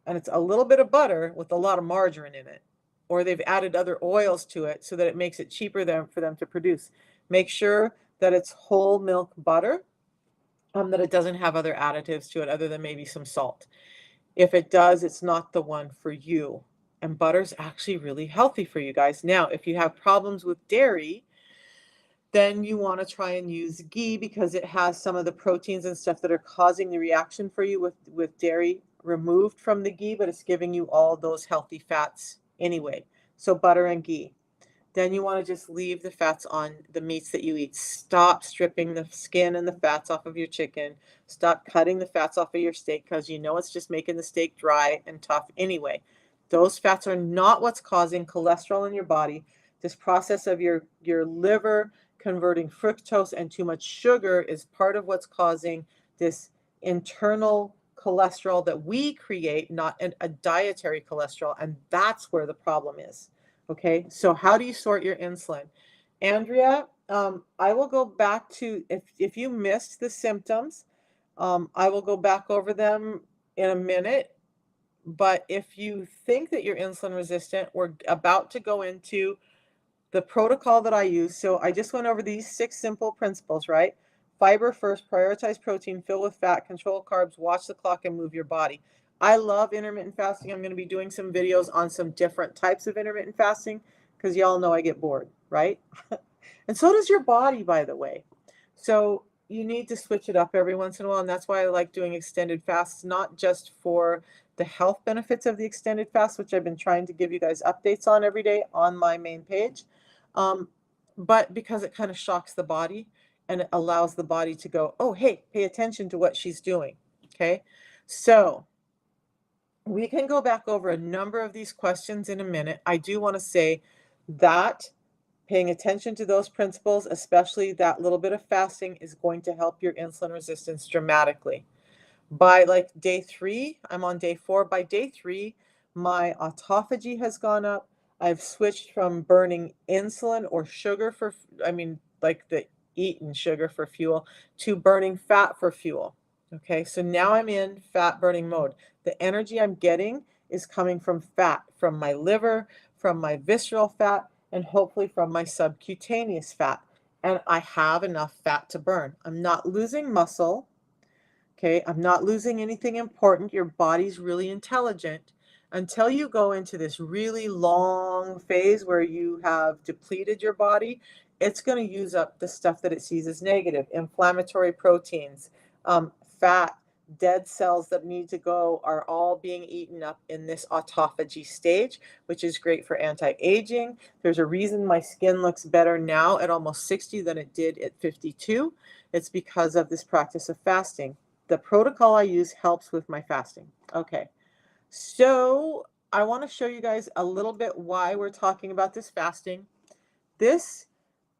And it's a little bit of butter with a lot of margarine in it. Or they've added other oils to it so that it makes it cheaper for them to produce. Make sure that it's whole milk butter, that it doesn't have other additives to it other than maybe some salt. If it does, it's not the one for you. And butter's actually really healthy for you guys. Now, if you have problems with dairy, then you want to try and use ghee because it has some of the proteins and stuff that are causing the reaction for you with dairy removed from the ghee, but it's giving you all those healthy fats anyway. So butter and ghee. Then you want to just leave the fats on the meats that you eat. Stop stripping the skin and the fats off of your chicken. Stop cutting the fats off of your steak because you know it's just making the steak dry and tough anyway. Those fats are not what's causing cholesterol in your body. This process of your liver converting fructose and too much sugar is part of what's causing this internal cholesterol that we create, not a dietary cholesterol. And that's where the problem is. Okay, so how do you sort your insulin? Andrea, I will go back to, if you missed the symptoms, I will go back over them in a minute. But if you think that you're insulin resistant, we're about to go into the protocol that I use. So I just went over these 6 simple principles, right? Fiber first, prioritize protein, fill with fat, control carbs, watch the clock, and move your body. I love intermittent fasting. I'm going to be doing some videos on some different types of intermittent fasting because y'all know I get bored, right? And so does your body, by the way. So you need to switch it up every once in a while. And that's why I like doing extended fasts, not just for the health benefits of the extended fast, which I've been trying to give you guys updates on every day on my main page, but because it kind of shocks the body and it allows the body to go, oh, hey, pay attention to what she's doing. Okay, so we can go back over a number of these questions in a minute. I do want to say that paying attention to those principles, especially that little bit of fasting, is going to help your insulin resistance dramatically. By like day 3, I'm on day 4. By day 3, my autophagy has gone up. I've switched from burning insulin or sugar for, like the eaten sugar for fuel, to burning fat for fuel. Okay, so now I'm in fat burning mode. The energy I'm getting is coming from fat, from my liver, from my visceral fat, and hopefully from my subcutaneous fat. And I have enough fat to burn. I'm not losing muscle. Okay, I'm not losing anything important. Your body's really intelligent until you go into this really long phase where you have depleted your body. It's going to use up the stuff that it sees as negative, inflammatory proteins, fat, dead cells that need to go are all being eaten up in this autophagy stage, which is great for anti-aging. There's a reason my skin looks better now at almost 60 than it did at 52. It's because of this practice of fasting. The protocol I use helps with my fasting. Okay, so I want to show you guys a little bit why we're talking about this fasting. This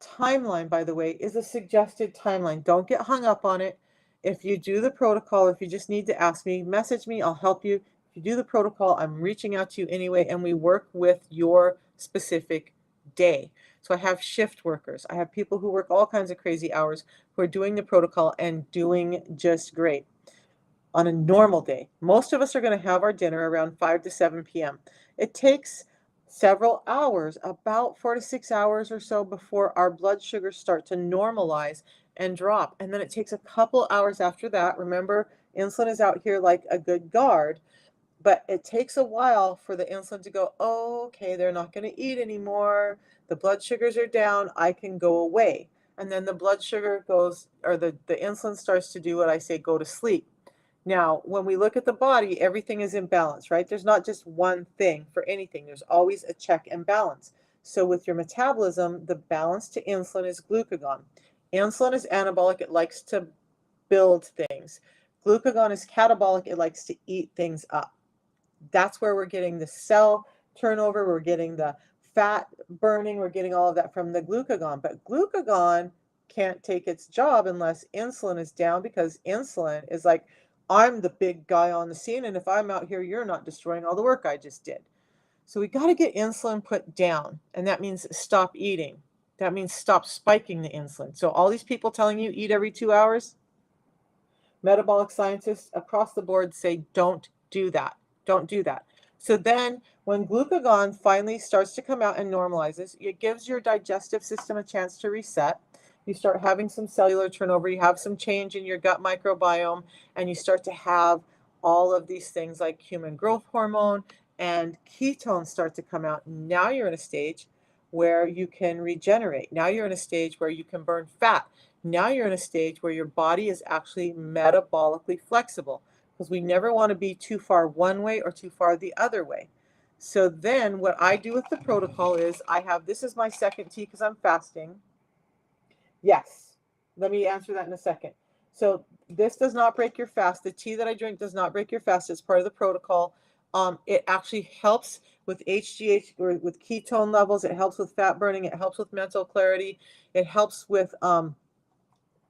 timeline, by the way, is a suggested timeline. Don't get hung up on it. if you do the protocol, if you just need to ask me, message me, I'll help you. If you do the protocol, I'm reaching out to you anyway, and we work with your specific day. So I have shift workers. I have people who work all kinds of crazy hours who are doing the protocol and doing just great. On a normal day, most of us are going to have our dinner around 5 to 7 p.m. It takes several hours, about 4 to 6 hours or so, before our blood sugars start to normalize and drop. And then it takes a couple hours after that. Remember, insulin is out here like a good guard, but it takes a while for the insulin to go, oh, okay, they're not going to eat anymore. The blood sugars are down. I can go away. And then the blood sugar goes, or the insulin starts to do what I say, go to sleep. Now, when we look at the body, everything is in balance, right? There's not just one thing for anything. There's always a check and balance. So with your metabolism, the balance to insulin is glucagon. Insulin is anabolic. It likes to build things. Glucagon is catabolic. It likes to eat things up. That's where we're getting the cell turnover. We're getting the fat burning. We're getting all of that from the glucagon. But glucagon can't take its job unless insulin is down, because insulin is like, I'm the big guy on the scene, and if I'm out here, you're not destroying all the work I just did. So we got to get insulin put down, and that means stop eating. That means stop spiking the insulin. So all these people telling you eat every 2 hours, metabolic scientists across the board say don't do that. Don't do that. So then when glucagon finally starts to come out and normalizes, it gives your digestive system a chance to reset. You start having some cellular turnover, you have some change in your gut microbiome, and you start to have all of these things like human growth hormone and ketones start to come out. Now you're in a stage where you can regenerate. Now you're in a stage where you can burn fat. Now you're in a stage where your body is actually metabolically flexible, because we never want to be too far one way or too far the other way. So then what I do with the protocol is I have, this is my second tea because I'm fasting. Yes, let me answer that in a second. So this does not break your fast. The tea that I drink does not break your fast. It's part of the protocol. It actually helps with HGH or with ketone levels. It helps with fat burning. It helps with mental clarity. It helps with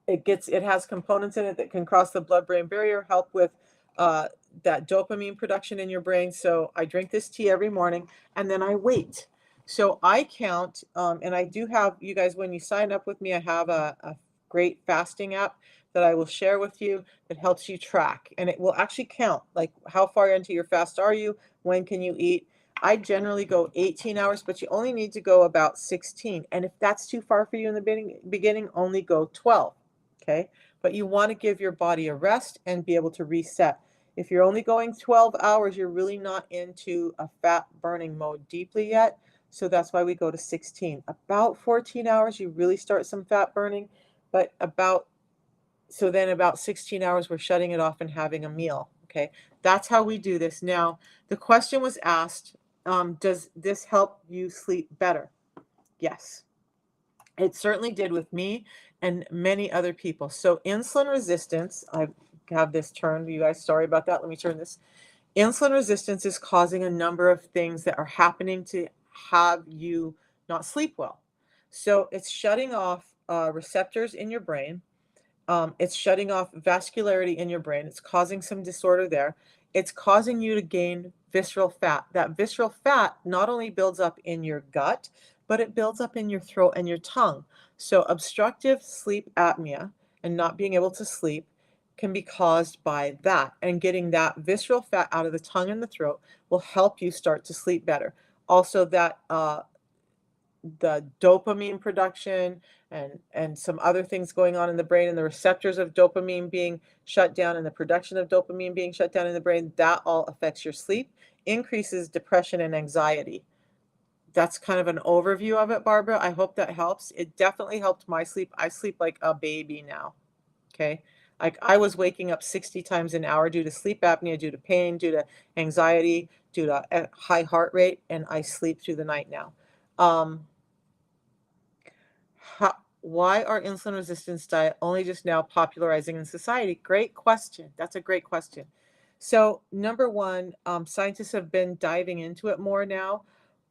it has components in it that can cross the blood-brain barrier, help with that dopamine production in your brain. So I drink this tea every morning, and then I wait. So I count, and I do have, you guys, when you sign up with me, I have a great fasting app that I will share with you that helps you track, and it will actually count, like how far into your fast are you, when can you eat. I generally go 18 hours, but you only need to go about 16. And if that's too far for you in the beginning, only go 12. Okay, but you want to give your body a rest and be able to reset. If you're only going 12 hours, you're really not into a fat burning mode deeply yet. So that's why we go to 16. About 14 hours, you really start some fat burning, but then about 16 hours, we're shutting it off and having a meal. Okay, that's how we do this. Now, the question was asked, does this help you sleep better? Yes. It certainly did with me and many other people. So insulin resistance, I have this turned, you guys, sorry about that. Let me turn this. Insulin resistance is causing a number of things that are happening to have you not sleep well. So it's shutting off receptors in your brain. It's shutting off vascularity in your brain. It's causing some disorder there. It's causing you to gain visceral fat. That visceral fat not only builds up in your gut, but it builds up in your throat and your tongue. So obstructive sleep apnea and not being able to sleep can be caused by that. And getting that visceral fat out of the tongue and the throat will help you start to sleep better. Also, that the dopamine production and some other things going on in the brain, and the receptors of dopamine being shut down and the production of dopamine being shut down in the brain, that all affects your sleep, increases depression and anxiety. That's kind of an overview of it, Barbara. I hope that helps. It definitely helped my sleep. I sleep like a baby now. Okay. Like I was waking up 60 times an hour due to sleep apnea, due to pain, due to anxiety, due to a high heart rate, and I sleep through the night now. Why are insulin resistance diet only just now popularizing in society? Great question. That's a great question. So number one, scientists have been diving into it more now.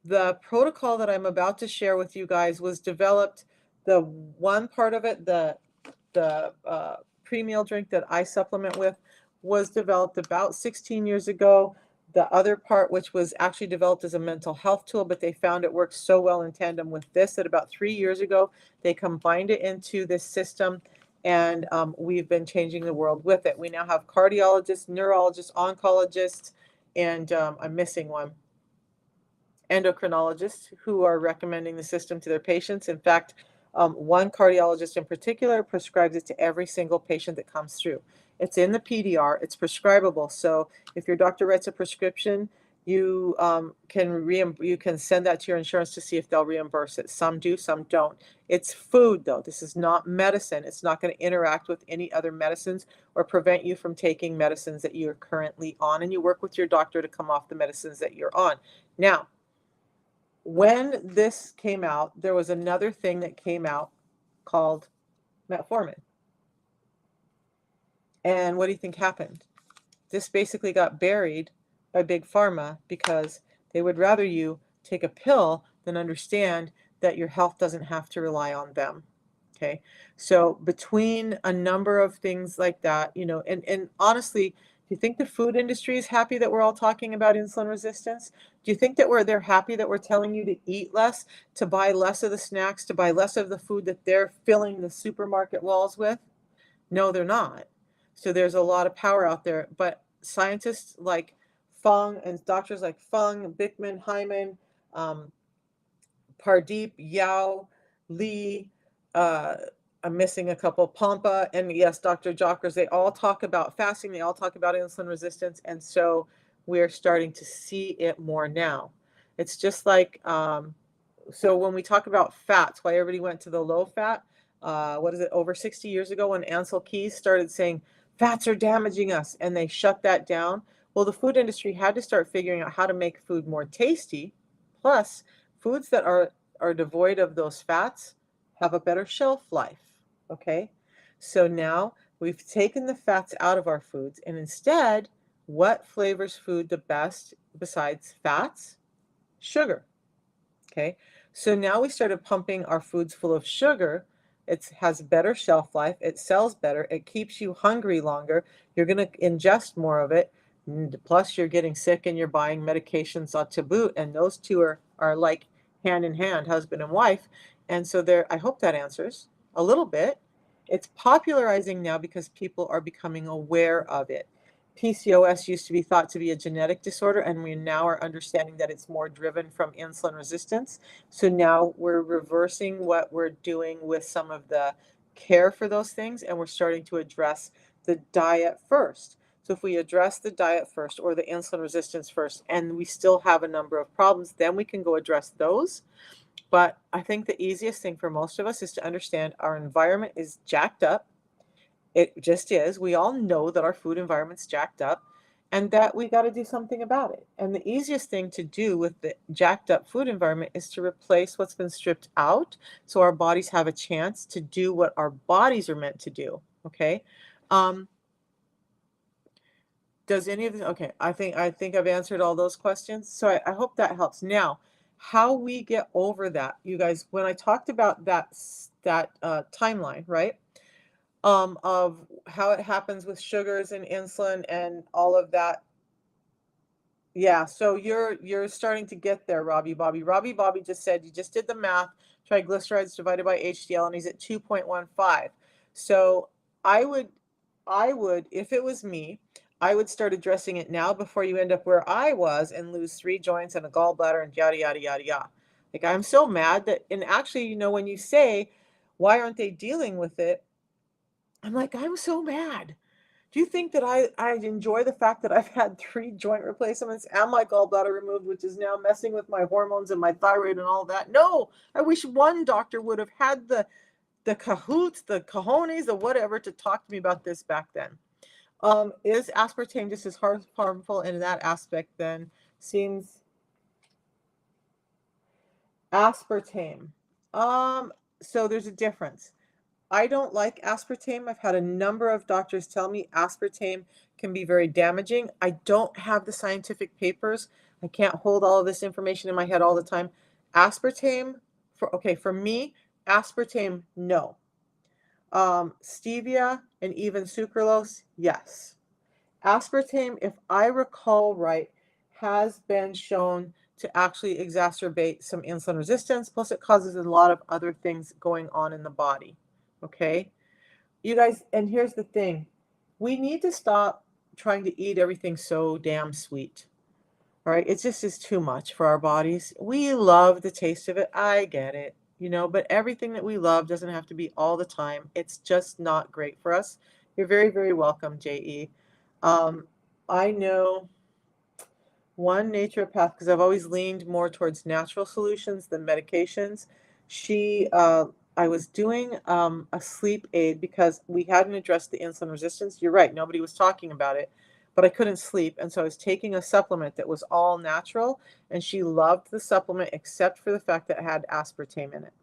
The protocol that I'm about to share with you guys was developed, the one part of it, the pre-meal drink that I supplement with was developed about 16 years ago. The other part, which was actually developed as a mental health tool, but they found it works so well in tandem with this that about 3 years ago, they combined it into this system, and we've been changing the world with it. We now have cardiologists, neurologists, oncologists, and I'm missing one, endocrinologists who are recommending the system to their patients. In fact, one cardiologist in particular prescribes it to every single patient that comes through. It's in the PDR, it's prescribable. So if your doctor writes a prescription, you you can send that to your insurance to see if they'll reimburse it. Some do, some don't. It's food though. This is not medicine. It's not going to interact with any other medicines or prevent you from taking medicines that you're currently on, and you work with your doctor to come off the medicines that you're on. Now, when this came out, there was another thing that came out called metformin. And what do you think happened? This basically got buried by Big Pharma because they would rather you take a pill than understand that your health doesn't have to rely on them. Okay. So between a number of things like that, and honestly, do you think the food industry is happy that we're all talking about insulin resistance? Do you think that they're happy that we're telling you to eat less, to buy less of the snacks, to buy less of the food that they're filling the supermarket walls with? No, they're not. So there's a lot of power out there, but scientists like Fung and doctors like Fung, Bickman, Hyman, um, Pardeep, Yao, Lee, uh, I'm missing a couple, Pampa, and yes, Dr. Jockers, they all talk about fasting, they all talk about insulin resistance, and so we're starting to see it more now. It's just like, so when we talk about fats, why everybody went to the low fat, what is it, over 60 years ago when Ansel Keys started saying, fats are damaging us, and they shut that down. Well, the food industry had to start figuring out how to make food more tasty, plus foods that are devoid of those fats have a better shelf life. Okay, so now we've taken the fats out of our foods, and instead, what flavors food the best besides fats? Sugar. Okay, so now we started pumping our foods full of sugar. It has better shelf life, it sells better, it keeps you hungry longer, you're going to ingest more of it, plus you're getting sick and you're buying medications to boot, and those two are like hand in hand, husband and wife. And so there, I hope that answers a little bit. It's popularizing now because people are becoming aware of it. PCOS used to be thought to be a genetic disorder, and we now are understanding that it's more driven from insulin resistance. So now we're reversing what we're doing with some of the care for those things, and we're starting to address the diet first. So if we address the diet first or the insulin resistance first, and we still have a number of problems, then we can go address those. But I think the easiest thing for most of us is to understand our environment is jacked up. It just is. We all know that our food environment's jacked up and that we got to do something about it. And the easiest thing to do with the jacked up food environment is to replace what's been stripped out so our bodies have a chance to do what our bodies are meant to do. Okay. Um, does any of this, okay, I think I've answered all those questions. So I hope that helps. Now, how we get over that, you guys, when I talked about that timeline, right? Of how it happens with sugars and insulin and all of that. Yeah, so you're starting to get there, Robbie Bobby. Robbie Bobby just said you just did the math, triglycerides divided by HDL, and he's at 2.15. So I would, if it was me, I would start addressing it now before you end up where I was and lose 3 joints and a gallbladder and yada yada yada yada. Like I'm so mad that, and actually, when you say, why aren't they dealing with it? I'm like, I'm so mad. Do you think that I enjoy the fact that I've had 3 joint replacements and my gallbladder removed, which is now messing with my hormones and my thyroid and all that? No, I wish one doctor would have had the cahoots, the cojones, the whatever to talk to me about this back then. Is aspartame just as harmful in that aspect then? Seems aspartame. So there's a difference. I don't like aspartame. I've had a number of doctors tell me aspartame can be very damaging. I don't have the scientific papers. I can't hold all of this information in my head all the time. Aspartame, for me, aspartame, no. Stevia and even sucralose, yes. Aspartame, if I recall right, has been shown to actually exacerbate some insulin resistance, plus it causes a lot of other things going on in the body. Okay? You guys, and here's the thing. We need to stop trying to eat everything so damn sweet. All right? It just is too much for our bodies. We love the taste of it. I get it. But everything that we love doesn't have to be all the time. It's just not great for us. You're very, very welcome, JE. Um, I know one naturopath, because I've always leaned more towards natural solutions than medications. I was doing a sleep aid because we hadn't addressed the insulin resistance. You're right, nobody was talking about it, but I couldn't sleep. And so I was taking a supplement that was all natural, and she loved the supplement except for the fact that it had aspartame in it.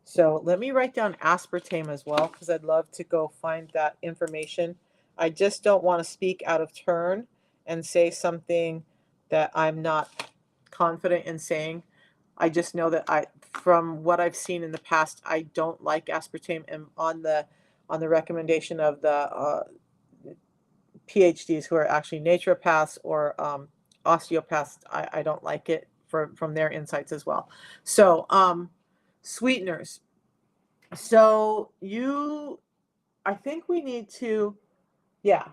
So let me write down aspartame as well, because I'd love to go find that information. I just don't want to speak out of turn and say something that I'm not confident in saying. I just know that from what I've seen in the past, I don't like aspartame, and on the recommendation of the PhDs who are actually naturopaths or osteopaths, I don't like it from their insights as well. So sweeteners. So I think we need to, yeah,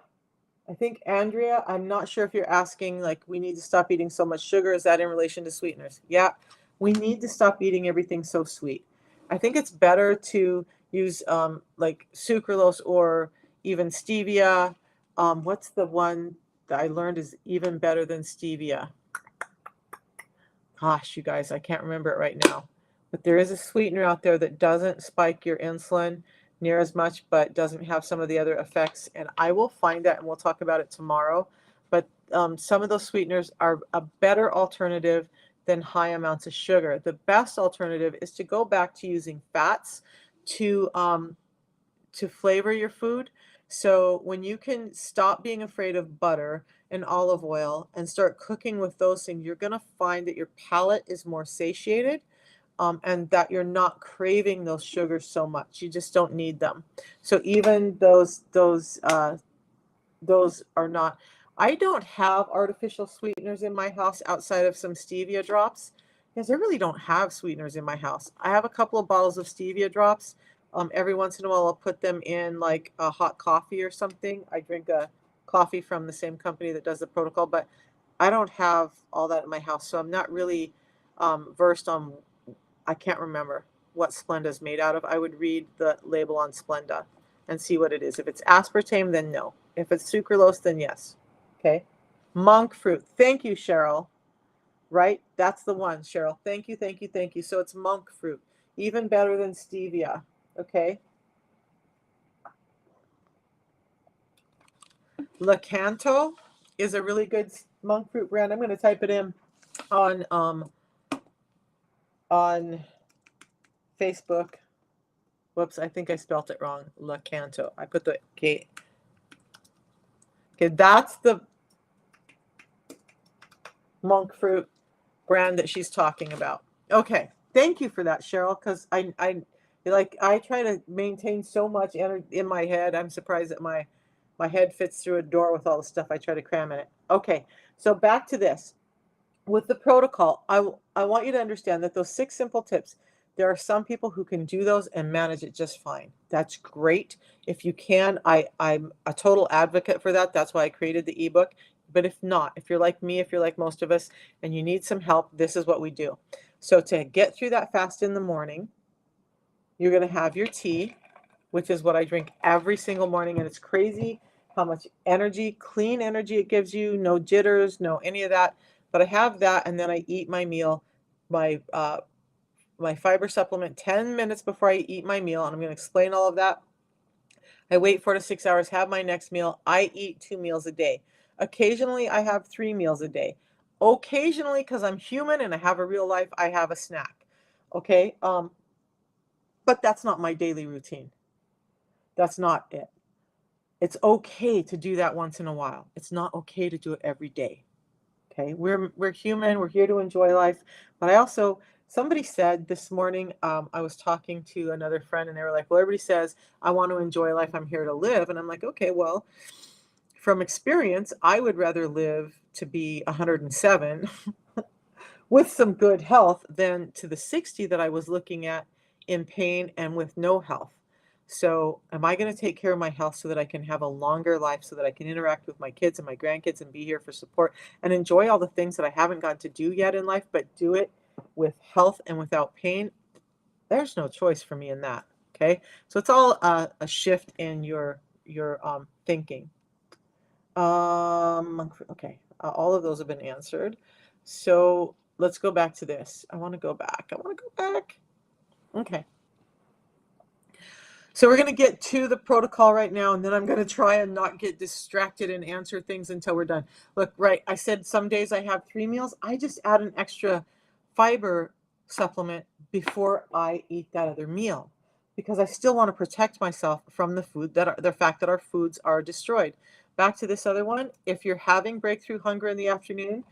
I think Andrea, I'm not sure if you're asking, like, we need to stop eating so much sugar. Is that in relation to sweeteners? Yeah, we need to stop eating everything so sweet. I think it's better to use like sucralose or even stevia. What's the one that I learned is even better than stevia? Gosh, you guys, I can't remember it right now. But there is a sweetener out there that doesn't spike your insulin near as much, but doesn't have some of the other effects. And I will find that and we'll talk about it tomorrow. But some of those sweeteners are a better alternative than high amounts of sugar. The best alternative is to go back to using fats to flavor your food. So when you can stop being afraid of butter and olive oil and start cooking with those things, you're going to find that your palate is more satiated, and that you're not craving those sugars so much. You just don't need them. So even those are not. I don't have artificial sweeteners in my house outside of some stevia drops, because I really don't have sweeteners in my house. I have a couple of bottles of stevia drops. Every once in a while, I'll put them in like a hot coffee or something. I drink a coffee from the same company that does the protocol, but I don't have all that in my house, so I'm not really versed on. I can't remember what Splenda is made out of. I would read the label on Splenda and see what it is. If it's aspartame, then no. If it's sucralose, then yes. Okay. Monk fruit. Thank you, Cheryl. Right? That's the one, Cheryl. Thank you, thank you, thank you. So it's monk fruit. Even better than stevia. Okay. Lakanto is a really good monk fruit brand. I'm going to type it in on Facebook. Whoops, I think I spelt it wrong. Lakanto. I put the K. Okay, that's the monk fruit brand that she's talking about. Okay, thank you for that, Cheryl, because I try to maintain so much energy in my head. I'm surprised that my head fits through a door with all the stuff I try to cram in it. Okay, so back to this. With the protocol, I want you to understand that those 6 simple tips, there are some people who can do those and manage it just fine. That's great. If you can, I'm a total advocate for that. That's why I created the ebook. But if not, if you're like me, if you're like most of us, and you need some help, this is what we do. So to get through that fast in the morning, you're going to have your tea, which is what I drink every single morning. And it's crazy how much energy, clean energy it gives you. No jitters, no any of that. But I have that, and then I eat my meal, my my fiber supplement 10 minutes before I eat my meal. And I'm going to explain all of that. I wait 4 to 6 hours, have my next meal. I eat 2 meals a day. Occasionally, I have 3 meals a day. Occasionally, because I'm human and I have a real life, I have a snack. Okay? But that's not my daily routine. That's not it. It's okay to do that once in a while. It's not okay to do it every day. Okay? We're human. We're here to enjoy life. But I also Somebody said this morning, I was talking to another friend and they were like, well, everybody says, I want to enjoy life. I'm here to live. And I'm like, okay, well, from experience, I would rather live to be 107 with some good health than to the 60 that I was looking at in pain and with no health. So, am I going to take care of my health so that I can have a longer life, so that I can interact with my kids and my grandkids and be here for support and enjoy all the things that I haven't gotten to do yet in life, but do it with health and without pain? There's no choice for me in that. Okay, so it's all a shift in your thinking. Okay, all of those have been answered. So let's go back to this. I want to go back. I want to go back. Okay. So we're going to get to the protocol right now, and then I'm going to try and not get distracted and answer things until we're done. Look, right, I said some days I have 3 meals. I just add an extra fiber supplement before I eat that other meal because I still want to protect myself from the fact that our foods are destroyed. Back to this other one. If you're having breakthrough hunger in the afternoon,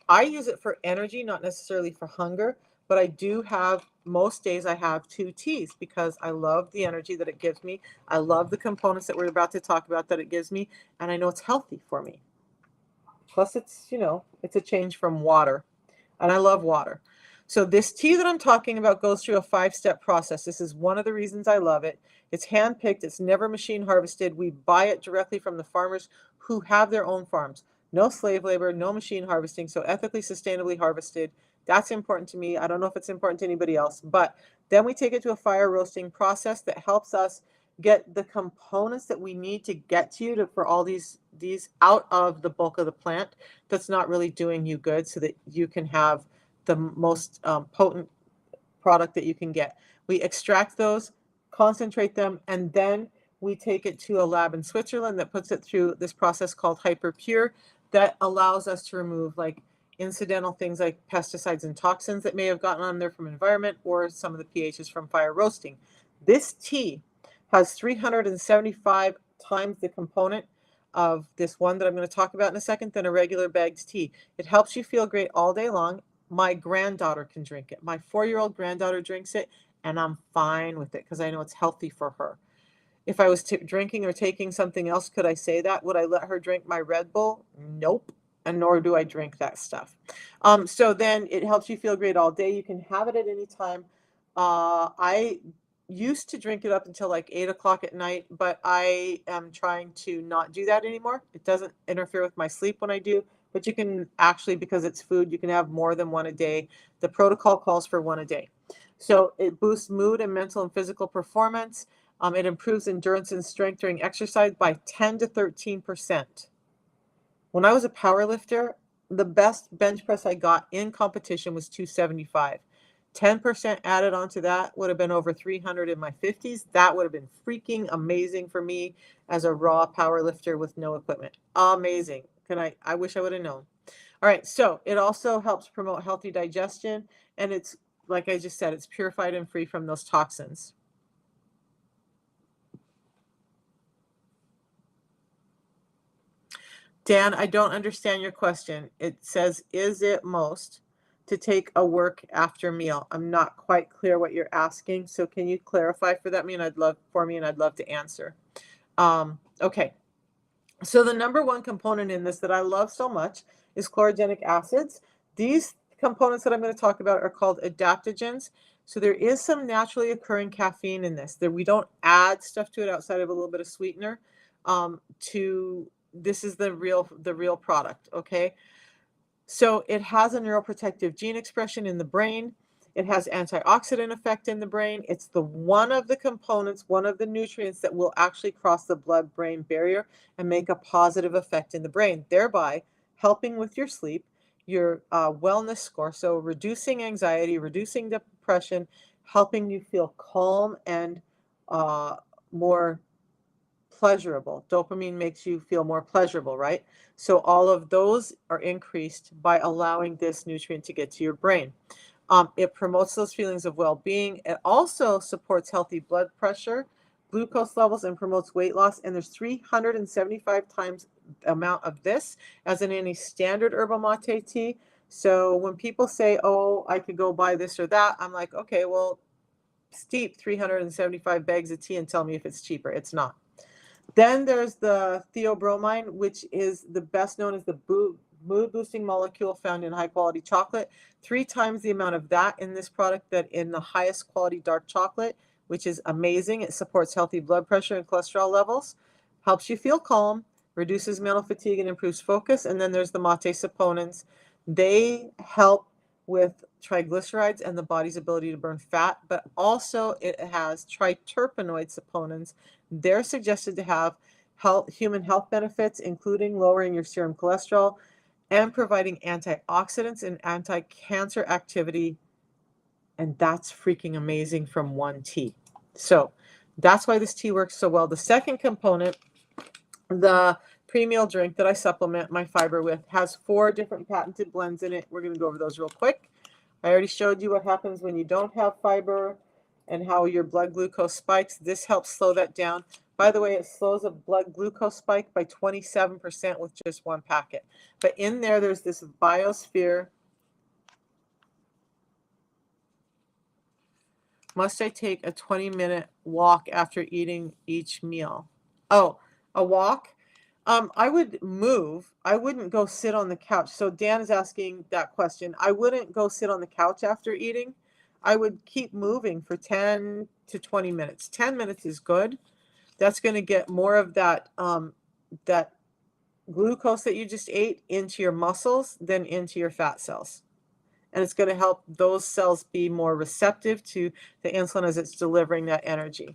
I use it for energy, not necessarily for hunger, but I do have, most days I have 2 teas because I love the energy that it gives me. I love the components that we're about to talk about that it gives me, and I know it's healthy for me. Plus it's a change from water, and I love water. So this tea that I'm talking about goes through a 5-step process. This is one of the reasons I love it. It's hand-picked. It's never machine harvested. We buy it directly from the farmers who have their own farms. No slave labor, no machine harvesting, so ethically, sustainably harvested. That's important to me. I don't know if it's important to anybody else, but then we take it to a fire roasting process that helps us get the components that we need to get to you for all these out of the bulk of the plant that's not really doing you good, so that you can have the most potent product that you can get. We extract those, concentrate them, and then we take it to a lab in Switzerland that puts it through this process called hyperpure that allows us to remove like incidental things like pesticides and toxins that may have gotten on there from environment or some of the pHs from fire roasting. This tea has 375 times the component of this one that I'm going to talk about in a second than a regular bagged tea. It helps you feel great all day long. My granddaughter can drink it. My 4-year-old granddaughter drinks it, and I'm fine with it because I know it's healthy for her. If I was drinking or taking something else, could I say that? Would I let her drink my Red Bull? Nope. And nor do I drink that stuff. So then it helps you feel great all day. You can have it at any time. I used to drink it up until like 8 o'clock at night, but I am trying to not do that anymore. It doesn't interfere with my sleep when I do, but you can actually, because it's food, you can have more than one a day. The protocol calls for one a day. So it boosts mood and mental and physical performance. It improves endurance and strength during exercise by 10 to 13%. When I was a power lifter, the best bench press I got in competition was 275. 10% added onto that would have been over 300 in my 50s. That would have been freaking amazing for me as a raw power lifter with no equipment. Amazing. I wish I would have known. All right, so it also helps promote healthy digestion, and it's, like I just said, it's purified and free from those toxins. Dan, I don't understand your question. It says, is it most to take a work after meal? I'm not quite clear what you're asking. So can you clarify for me? And I'd love to answer. Okay. So the number one component in this that I love so much is chlorogenic acids. These components that I'm going to talk about are called adaptogens. So there is some naturally occurring caffeine in this. That we don't add stuff to it outside of a little bit of sweetener. This is the real product. Okay. So it has a neuroprotective gene expression in the brain. It has antioxidant effect in the brain. It's one of the components, one of the nutrients that will actually cross the blood-brain barrier and make a positive effect in the brain, thereby helping with your sleep, your wellness score. So reducing anxiety, reducing depression, helping you feel calm and more pleasurable. Dopamine makes you feel more pleasurable, right? So all of those are increased by allowing this nutrient to get to your brain. It promotes those feelings of well-being. It also supports healthy blood pressure, glucose levels, and promotes weight loss. And there's 375 times the amount of this as in any standard herbal mate tea. So when people say, oh, I could go buy this or that, I'm like, okay, well, steep 375 bags of tea and tell me if it's cheaper. It's not. Then there's the theobromine, which is the best known as the mood boosting molecule found in high quality chocolate. 3 times the amount of that in this product that in the highest quality dark chocolate, which is amazing. It supports healthy blood pressure and cholesterol levels, helps you feel calm, reduces mental fatigue, and improves focus. And then there's the mate saponins. They help with triglycerides and the body's ability to burn fat, but also it has triterpenoid saponins. They're suggested to have human health benefits, including lowering your serum cholesterol and providing antioxidants and anti-cancer activity. And that's freaking amazing from one tea. So that's why this tea works so well. The second component, the pre-meal drink that I supplement my fiber with, has 4 different patented blends in it. We're going to go over those real quick. I already showed you what happens when you don't have fiber and how your blood glucose spikes. This helps slow that down. By the way, it slows a blood glucose spike by 27% with just 1 packet. But in there, there's this biosphere. Must I take a 20-minute walk after eating each meal? Oh, a walk? I would move. I wouldn't go sit on the couch. So Dan is asking that question. I wouldn't go sit on the couch after eating. I would keep moving for 10 to 20 minutes. 10 minutes is good. That's going to get more of that that glucose that you just ate into your muscles than into your fat cells. And it's going to help those cells be more receptive to the insulin as it's delivering that energy.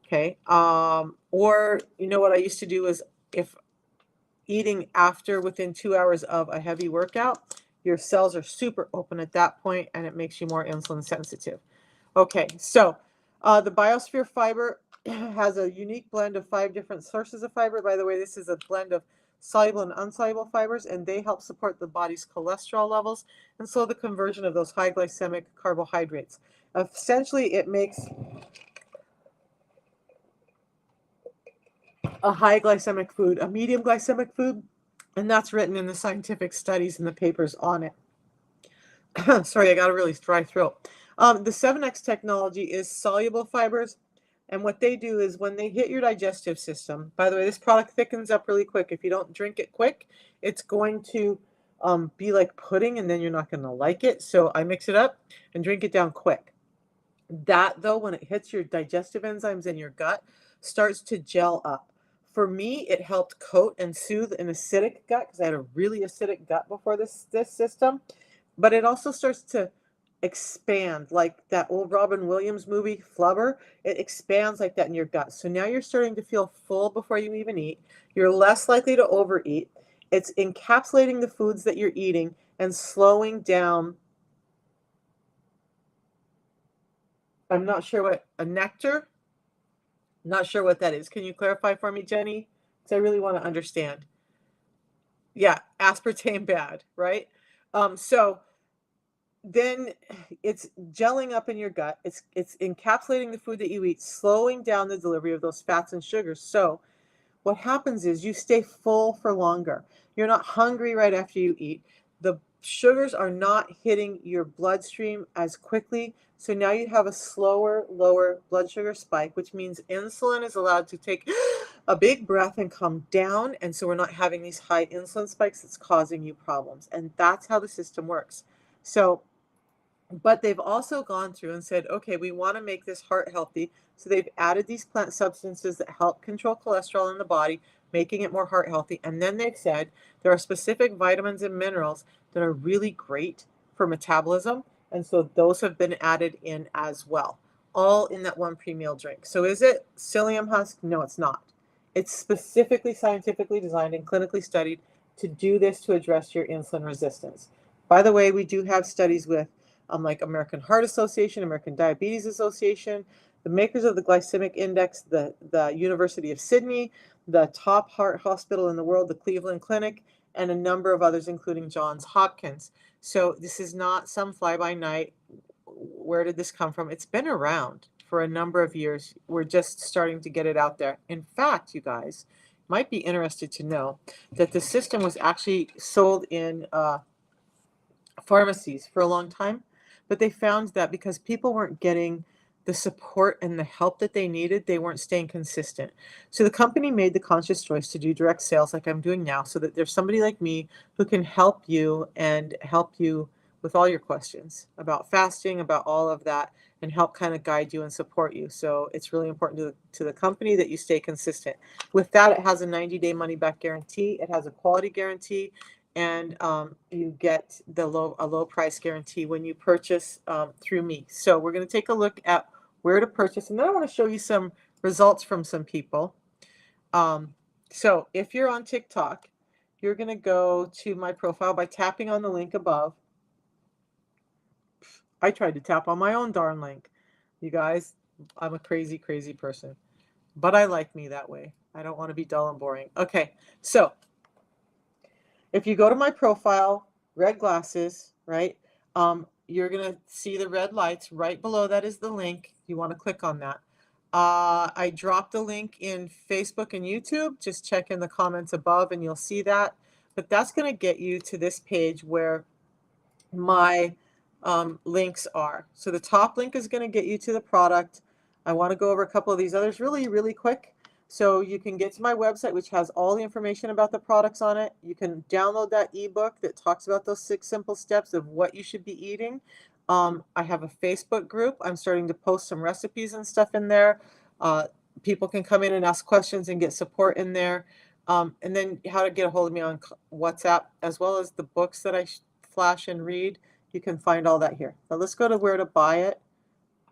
Okay. Or, you know, what I used to do is, if eating after within 2 hours of a heavy workout, your cells are super open at that point and it makes you more insulin sensitive. Okay, so the biosphere fiber has a unique blend of 5 different sources of fiber. By the way, this is a blend of soluble and insoluble fibers, and they help support the body's cholesterol levels and slow the conversion of those high glycemic carbohydrates. Essentially, it makes a high glycemic food a medium glycemic food, and that's written in the scientific studies and the papers on it. Sorry, I got a really dry throat. The 7X technology is soluble fibers, and what they do is when they hit your digestive system, by the way, this product thickens up really quick. If you don't drink it quick, it's going to be like pudding, and then you're not going to like it. So I mix it up and drink it down quick. That, though, when it hits your digestive enzymes in your gut, starts to gel up. For me, it helped coat and soothe an acidic gut because I had a really acidic gut before this system. But it also starts to expand, like that old Robin Williams movie, Flubber. It expands like that in your gut. So now you're starting to feel full before you even eat. You're less likely to overeat. It's encapsulating the foods that you're eating and slowing down. I'm not sure what a nectar. Not sure what that is. Can you clarify for me, Jenny? Because I really want to understand. Yeah, aspartame bad, right? So then it's gelling up in your gut. It's encapsulating the food that you eat, slowing down the delivery of those fats and sugars. So what happens is you stay full for longer. You're not hungry right after you eat. The sugars are not hitting your bloodstream as quickly. So now you have a slower, lower blood sugar spike, which means insulin is allowed to take a big breath and come down. And so we're not having these high insulin spikes that's causing you problems. And that's how the system works. So, but they've also gone through and said, okay, we want to make this heart healthy. So they've added these plant substances that help control cholesterol in the body, making it more heart healthy. And then they've said there are specific vitamins and minerals that are really great for metabolism. And so those have been added in as well, all in that one pre-meal drink. So is it psyllium husk? No, it's not. It's specifically scientifically designed and clinically studied to do this to address your insulin resistance. By the way, we do have studies with like American Heart Association, American Diabetes Association, the makers of the glycemic index, the University of Sydney, the top heart hospital in the world, the Cleveland Clinic, and a number of others, including Johns Hopkins. So this is not some fly-by-night, where did this come from? It's been around for a number of years. We're just starting to get it out there. In fact, you guys might be interested to know that the system was actually sold in pharmacies for a long time, but they found that because people weren't getting the support and the help that they needed, they weren't staying consistent. So the company made the conscious choice to do direct sales like I'm doing now, so that there's somebody like me who can help you and help you with all your questions about fasting, about all of that, and help kind of guide you and support you. So it's really important to the company that you stay consistent. With that, it has a 90-day money back guarantee. It has a quality guarantee, and you get a low price guarantee when you purchase through me. So we're going to take a look at where to purchase, and then I want to show you some results from some people. So if you're on TikTok, you're going to go to my profile by tapping on the link above. I tried to tap on my own darn link. You guys, I'm a crazy, crazy person, but I like me that way. I don't want to be dull and boring. Okay, so if you go to my profile, red glasses, right? You're gonna see the red lights. Right below that is the link. You want to click on that. I dropped the link in Facebook and YouTube. Just check in the comments above and you'll see that. But that's gonna get you to this page where my links are. So the top link is going to get you to the product. I want to go over a couple of these others really, really quick. So you can get to my website, which has all the information about the products on it. You can download that ebook that talks about those 6 simple steps of what you should be eating. I have a Facebook group. I'm starting to post some recipes and stuff in there. People can come in and ask questions and get support in there. And then how to get a hold of me on WhatsApp, as well as the books that I flash and read. You can find all that here. Now let's go to where to buy it.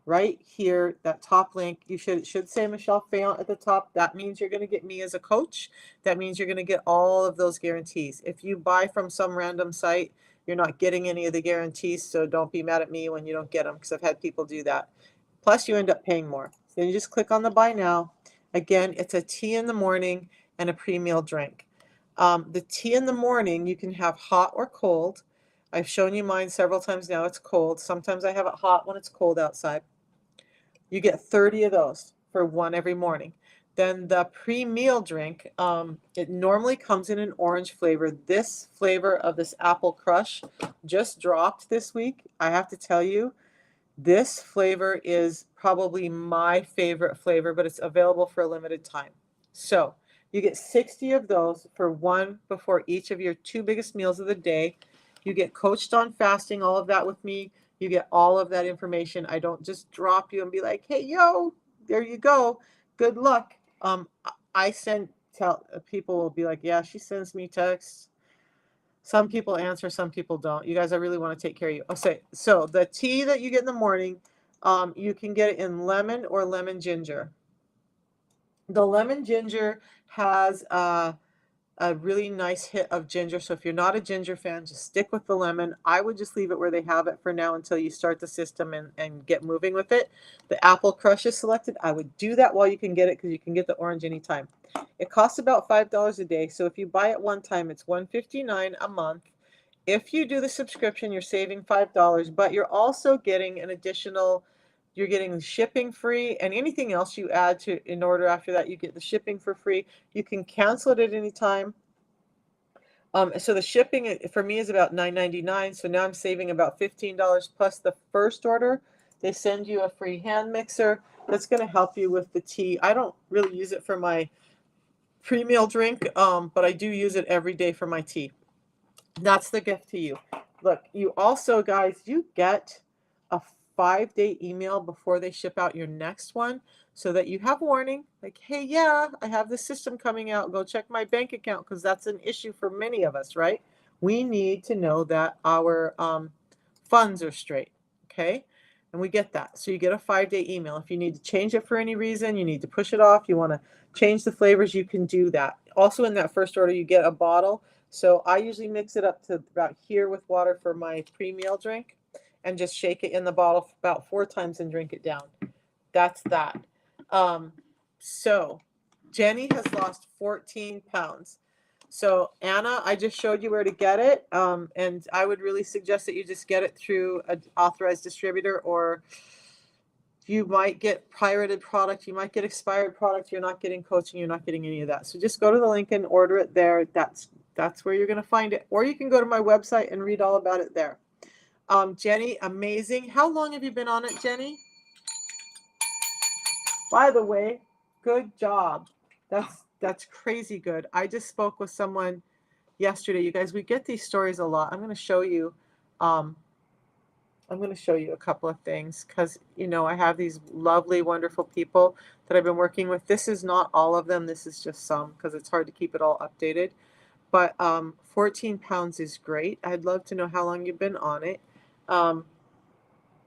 Right here, that top link, it should say Michelle Fayant at the top. That means you're going to get me as a coach. That means you're going to get all of those guarantees. If you buy from some random site, you're not getting any of the guarantees, so don't be mad at me when you don't get them, because I've had people do that. Plus, you end up paying more. Then you just click on the buy now. Again, it's a tea in the morning and a pre-meal drink. The tea in the morning, you can have hot or cold. I've shown you mine several times now. It's cold. Sometimes I have it hot when it's cold outside. You get 30 of those for one every morning. Then the pre-meal drink, it normally comes in an orange flavor. This flavor of this apple crush just dropped this week. I have to tell you, this flavor is probably my favorite flavor, but it's available for a limited time. So you get 60 of those for one before each of your 2 biggest meals of the day. You get coached on fasting, all of that with me. You get all of that information. I don't just drop you and be like, hey, yo, there you go. Good luck. I tell people will be like, yeah, she sends me texts. Some people answer, some people don't. You guys, I really want to take care of you. Okay, so the tea that you get in the morning, you can get it in lemon or lemon ginger. The lemon ginger has a really nice hit of ginger. So if you're not a ginger fan, just stick with the lemon. I would just leave it where they have it for now until you start the system and get moving with it. The apple crush is selected. I would do that while you can get it, because you can get the orange anytime. It costs about $5 a day. So if you buy it one time, it's $159 a month. If you do the subscription, you're saving $5, but you're also getting an additional, you're getting shipping free, and anything else you add to in order after that, you get the shipping for free. You can cancel it at any time. So the shipping for me is about $9.99. So now I'm saving about $15 plus the first order. They send you a free hand mixer that's going to help you with the tea. I don't really use it for my pre-meal drink, but I do use it every day for my tea. That's the gift to you. Look, you also, guys, you get a 5-day email before they ship out your next one, so that you have warning, like, hey, yeah, I have this system coming out. Go check my bank account, because that's an issue for many of us, right? We need to know that our funds are straight, okay? And we get that. So you get a 5-day email. If you need to change it for any reason, you need to push it off, you want to change the flavors, you can do that. Also, in that first order, you get a bottle. So I usually mix it up to about here with water for my pre-meal drink, and just shake it in the bottle about 4 times and drink it down. That's that. So Jenny has lost 14 pounds. So Anna, I just showed you where to get it. And I would really suggest that you just get it through an authorized distributor, or you might get pirated product, you might get expired product, you're not getting coaching, you're not getting any of that. So just go to the link and order it there. That's where you're going to find it. Or you can go to my website and read all about it there. Jenny, amazing. How long have you been on it, Jenny? By the way, good job. That's crazy good. I just spoke with someone yesterday. You guys, we get these stories a lot. Um, I'm going to show you a couple of things because, I have these lovely, wonderful people that I've been working with. This is not all of them. This is just some because it's hard to keep it all updated. But 14 pounds is great. I'd love to know how long you've been on it. Um,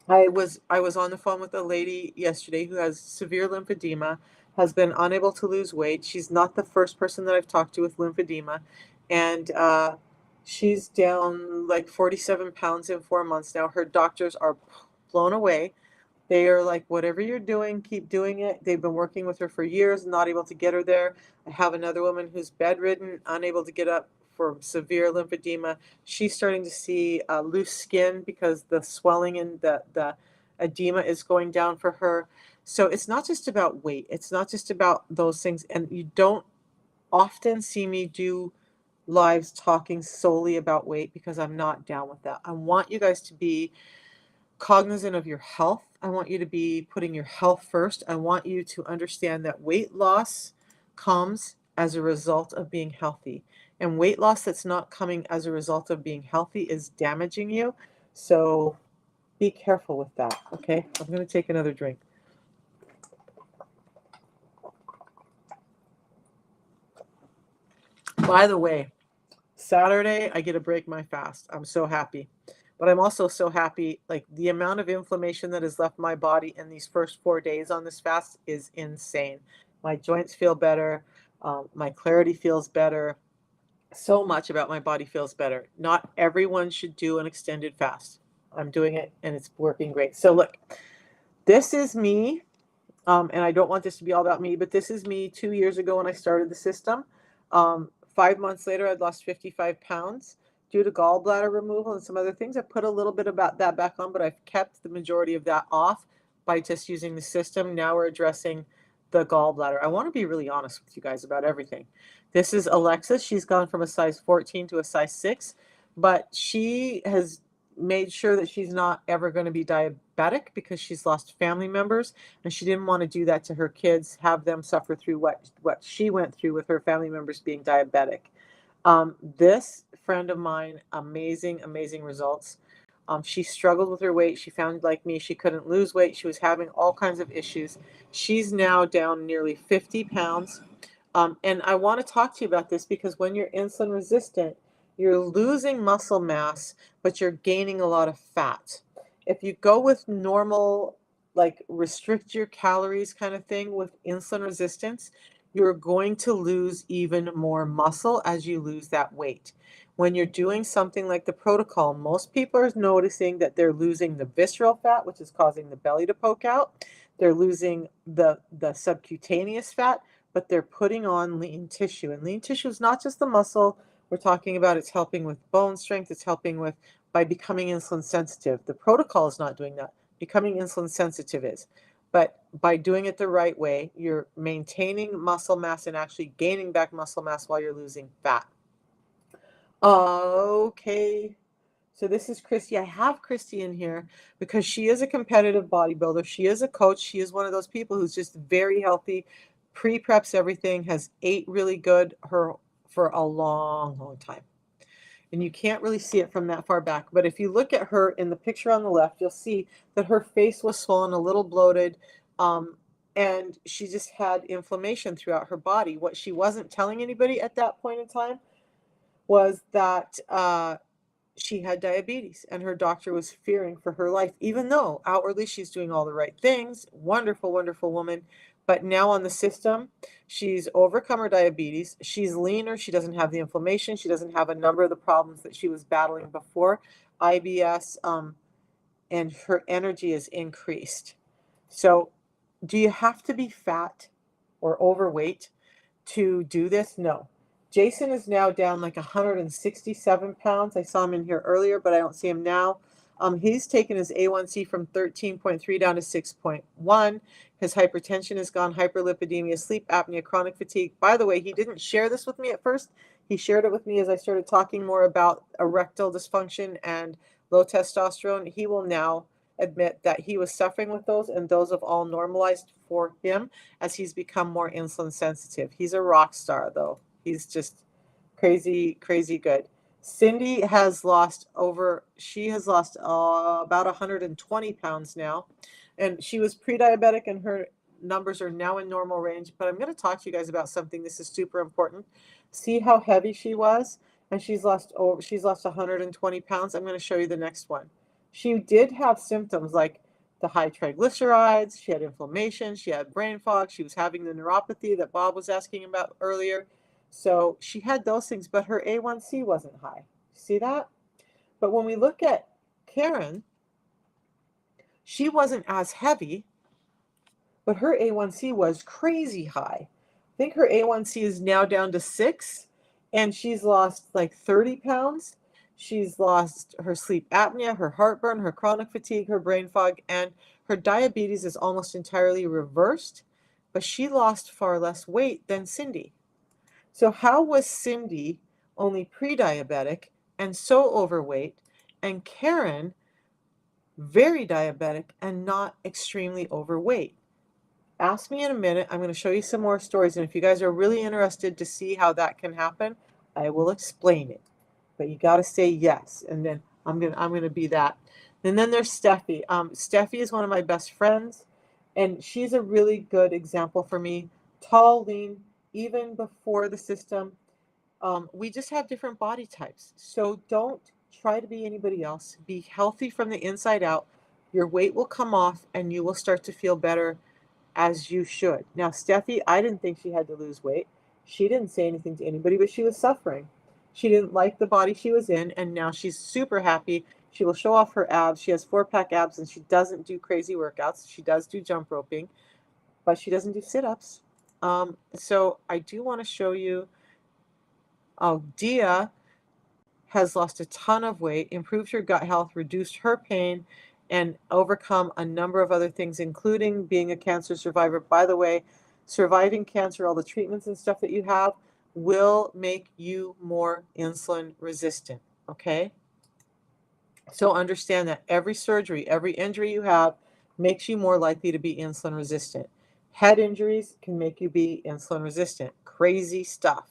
I was on the phone with a lady yesterday who has severe lymphedema, has been unable to lose weight. She's not the first person that I've talked to with lymphedema, and she's down like 47 pounds in 4 months now. Her doctors are blown away. They are like, whatever you're doing, keep doing it. They've been working with her for years, not able to get her there. I have another woman who's bedridden, unable to get up for severe lymphedema. She's starting to see loose skin because the swelling and the edema is going down for her. So it's not just about weight. It's not just about those things. And you don't often see me do lives talking solely about weight because I'm not down with that. I want you guys to be cognizant of your health. I want you to be putting your health first. I want you to understand that weight loss comes as a result of being healthy. And weight loss that's not coming as a result of being healthy is damaging you. So be careful with that, okay? I'm going to take another drink. By the way, Saturday, I get to break my fast. I'm so happy. But I'm also so happy, like the amount of inflammation that has left my body in these first 4 days on this fast is insane. My joints feel better. My clarity feels better. So much about my body feels better. Not everyone should do an extended fast. I'm doing it and it's working great. So look, this is me. And I don't want this to be all about me, but this is me 2 years ago when I started the system. 5 months later, I'd lost 55 pounds due to gallbladder removal and some other things. I put a little bit about that back on, but I've kept the majority of that off by just using the system. Now we're addressing the gallbladder. I want to be really honest with you guys about everything. This is Alexis. She's gone from a size 14 to a size 6, but she has made sure that she's not ever going to be diabetic because she's lost family members and she didn't want to do that to her kids, have them suffer through what she went through with her family members being diabetic. This friend of mine, amazing, amazing results. She struggled with her weight. She found, like me, she couldn't lose weight. She was having all kinds of issues. She's now down nearly 50 pounds. And I want to talk to you about this because when you're insulin resistant, you're losing muscle mass, but you're gaining a lot of fat. If you go with normal, like restrict your calories kind of thing with insulin resistance, you're going to lose even more muscle as you lose that weight. When you're doing something like the protocol, most people are noticing that they're losing the visceral fat, which is causing the belly to poke out. They're losing the subcutaneous fat, but they're putting on lean tissue. And lean tissue is not just the muscle we're talking about. It's helping with bone strength. It's helping with by becoming insulin sensitive. The protocol is not doing that. Becoming insulin sensitive is. But by doing it the right way, you're maintaining muscle mass and actually gaining back muscle mass while you're losing fat. Okay. So this is Christy. I have Christy in here because she is a competitive bodybuilder. She is a coach. She is one of those people who's just very healthy, pre-preps everything, has ate really good for a long, long time. And you can't really see it from that far back. But if you look at her in the picture on the left, you'll see that her face was swollen, a little bloated, and she just had inflammation throughout her body. What she wasn't telling anybody at that point in time was that she had diabetes and her doctor was fearing for her life, even though outwardly she's doing all the right things. Wonderful, wonderful woman. But now on the system, she's overcome her diabetes. She's leaner. She doesn't have the inflammation. She doesn't have a number of the problems that she was battling before, IBS, and her energy is increased. So, do you have to be fat or overweight to do this? No. Jason is now down like 167 pounds. I saw him in here earlier, but I don't see him now. He's taken his A1C from 13.3 down to 6.1. His hypertension is gone, hyperlipidemia, sleep apnea, chronic fatigue. By the way, he didn't share this with me at first. He shared it with me as I started talking more about erectile dysfunction and low testosterone, he will now admit that he was suffering with those, and those have all normalized for him as he's become more insulin sensitive. He's a rock star, though. He's just crazy, crazy good. Cindy has lost about 120 pounds now, and she was pre-diabetic, and her numbers are now in normal range. But I'm going to talk to you guys about something. This is super important. See how heavy she was, and she's lost 120 pounds. I'm going to show you the next one. She did have symptoms like the high triglycerides. She had inflammation. She had brain fog. She was having the neuropathy that Bob was asking about earlier. So she had those things, but her A1C wasn't high. See that? But when we look at Karen, she wasn't as heavy, but her A1C was crazy high. I think her A1C is now down to 6, and she's lost like 30 pounds. She's lost her sleep apnea, her heartburn, her chronic fatigue, her brain fog, and her diabetes is almost entirely reversed, but she lost far less weight than Cindy. So how was Cindy only pre-diabetic and so overweight, and Karen very diabetic and not extremely overweight? Ask me in a minute. I'm going to show you some more stories, and if you guys are really interested to see how that can happen, I will explain it. But you got to say yes, and then I'm gonna be that. And then there's Steffi. Steffi is one of my best friends, and she's a really good example for me. Tall, lean, even before the system. We just have different body types. So don't try to be anybody else. Be healthy from the inside out. Your weight will come off, and you will start to feel better, as you should. Now, Steffi, I didn't think she had to lose weight. She didn't say anything to anybody, but she was suffering. She didn't like the body she was in, and now she's super happy. She will show off her abs. She has 4-pack abs, and she doesn't do crazy workouts. She does do jump roping, but she doesn't do sit-ups. So I do want to show you. Oh, Dia has lost a ton of weight, improved her gut health, reduced her pain, and overcome a number of other things, including being a cancer survivor. By the way, surviving cancer, all the treatments and stuff that you have, will make you more insulin resistant, okay? So understand that every surgery, every injury you have makes you more likely to be insulin resistant. Head injuries can make you be insulin resistant. Crazy stuff.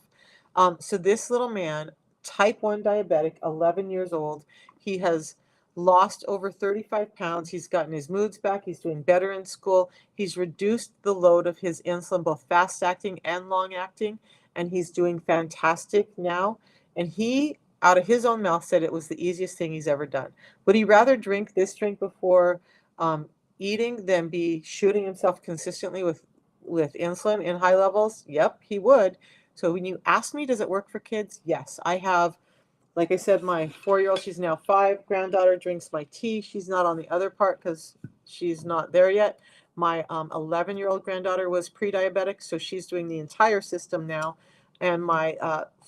So this little man, type 1 diabetic, 11 years old, he has lost over 35 pounds. He's gotten his moods back. He's doing better in school. He's reduced the load of his insulin, both fast acting and long acting, and he's doing fantastic now. And he, out of his own mouth, said it was the easiest thing he's ever done. Would he rather drink this drink before eating than be shooting himself consistently with insulin in high levels? Yep, he would. So when you ask me, does it work for kids? Yes, I have. Like I said, my 4-year-old, she's now 5, granddaughter drinks my tea. She's not on the other part because she's not there yet. My 11-year-old granddaughter was pre-diabetic, so she's doing the entire system now. And my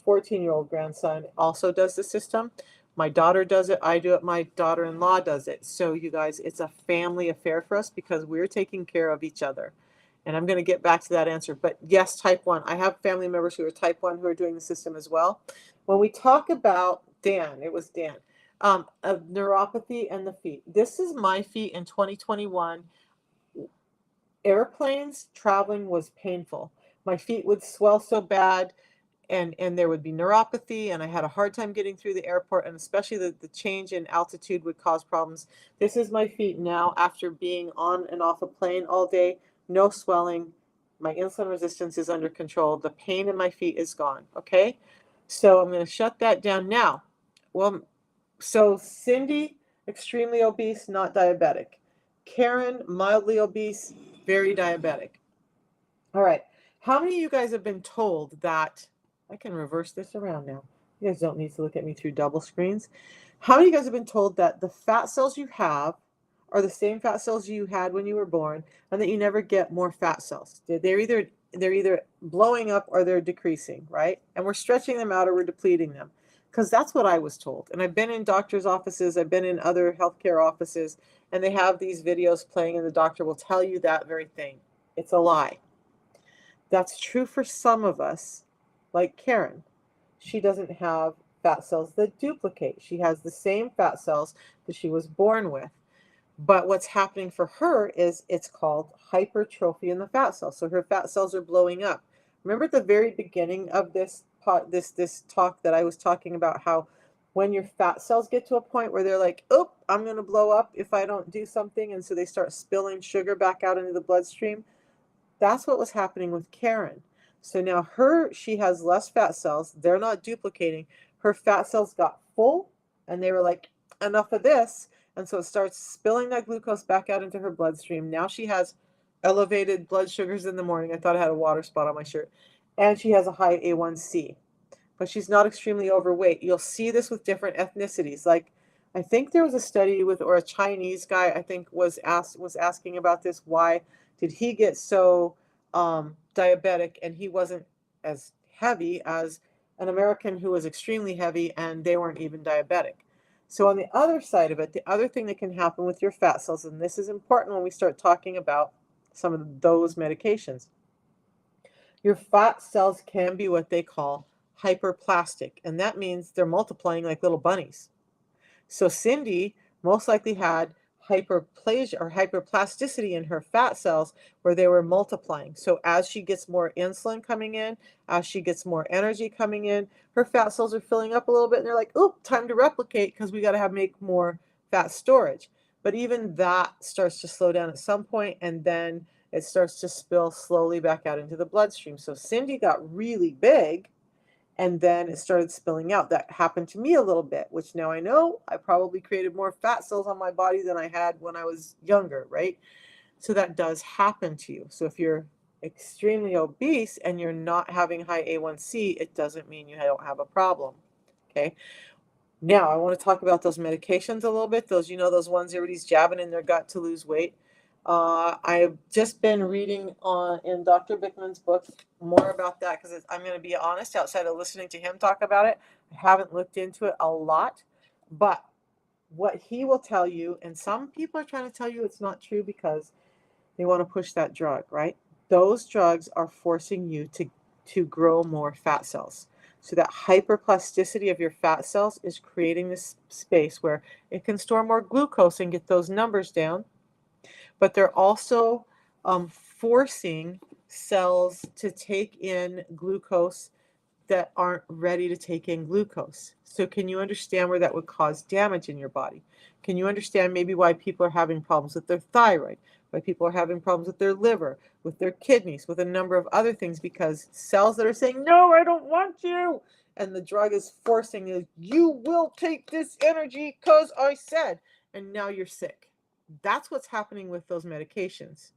14-year-old grandson also does the system. My daughter does it. I do it. My daughter-in-law does it. So you guys, it's a family affair for us because we're taking care of each other. And I'm going to get back to that answer. But yes, type 1. I have family members who are type 1 who are doing the system as well. When we talk about Dan, it was Dan, of neuropathy and the feet. This is my feet in 2021. Airplanes traveling was painful. My feet would swell so bad, and there would be neuropathy, and I had a hard time getting through the airport, and especially the change in altitude would cause problems. This is my feet now after being on and off a plane all day. No swelling. My insulin resistance is under control. The pain in my feet is gone, okay? So I'm going to shut that down now. Well, so Cindy, extremely obese, not diabetic. Karen, mildly obese, very diabetic. All right. How many of you guys have been told that, I can reverse this around now. You guys don't need to look at me through double screens. How many of you guys have been told that the fat cells you have are the same fat cells you had when you were born, and that you never get more fat cells? They're either blowing up or they're decreasing, right? And we're stretching them out or we're depleting them. Because that's what I was told. And I've been in doctor's offices, I've been in other healthcare offices, and they have these videos playing, and the doctor will tell you that very thing. It's a lie. That's true for some of us, like Karen. She doesn't have fat cells that duplicate. She has the same fat cells that she was born with. But what's happening for her is it's called hypertrophy in the fat cells. So her fat cells are blowing up. Remember at the very beginning of this talk that I was talking about how when your fat cells get to a point where they're like, oh, I'm going to blow up if I don't do something, and so they start spilling sugar back out into the bloodstream. That's what was happening with Karen. So now she has less fat cells. They're not duplicating. Her fat cells got full and they were like, enough of this. And so it starts spilling that glucose back out into her bloodstream. Now she has elevated blood sugars in the morning. I thought I had a water spot on my shirt. And she has a high A1C, but she's not extremely overweight. You'll see this with different ethnicities. Like I think there was a study with, or a Chinese guy I think was asking about this. Why did he get so diabetic, and he wasn't as heavy as an American who was extremely heavy and they weren't even diabetic. So on the other side of it, the other thing that can happen with your fat cells, and this is important when we start talking about some of those medications, your fat cells can be what they call hyperplastic, and that means they're multiplying like little bunnies. So Cindy most likely had hyperplasia or hyperplasticity in her fat cells where they were multiplying. So as she gets more insulin coming in, as she gets more energy coming in, her fat cells are filling up a little bit and they're like, oh, time to replicate because we got to make more fat storage. But even that starts to slow down at some point, and then it starts to spill slowly back out into the bloodstream. So Cindy got really big and then it started spilling out. That happened to me a little bit, which now I know I probably created more fat cells on my body than I had when I was younger, right? So that does happen to you. So if you're extremely obese and you're not having high A1C, it doesn't mean you don't have a problem. Okay. Now I want to talk about those medications a little bit. Those, those ones everybody's jabbing in their gut to lose weight. I've just been reading in Dr. Bickman's book more about that because I'm going to be honest, outside of listening to him talk about it, I haven't looked into it a lot. But what he will tell you, and some people are trying to tell you it's not true because they want to push that drug, right? Those drugs are forcing you to grow more fat cells. So that hyperplasticity of your fat cells is creating this space where it can store more glucose and get those numbers down. But they're also forcing cells to take in glucose that aren't ready to take in glucose. So can you understand where that would cause damage in your body? Can you understand maybe why people are having problems with their thyroid, why people are having problems with their liver, with their kidneys, with a number of other things? Because cells that are saying, no, I don't want you, and the drug is forcing you, you will take this energy because I said, and now you're sick. That's what's happening with those medications.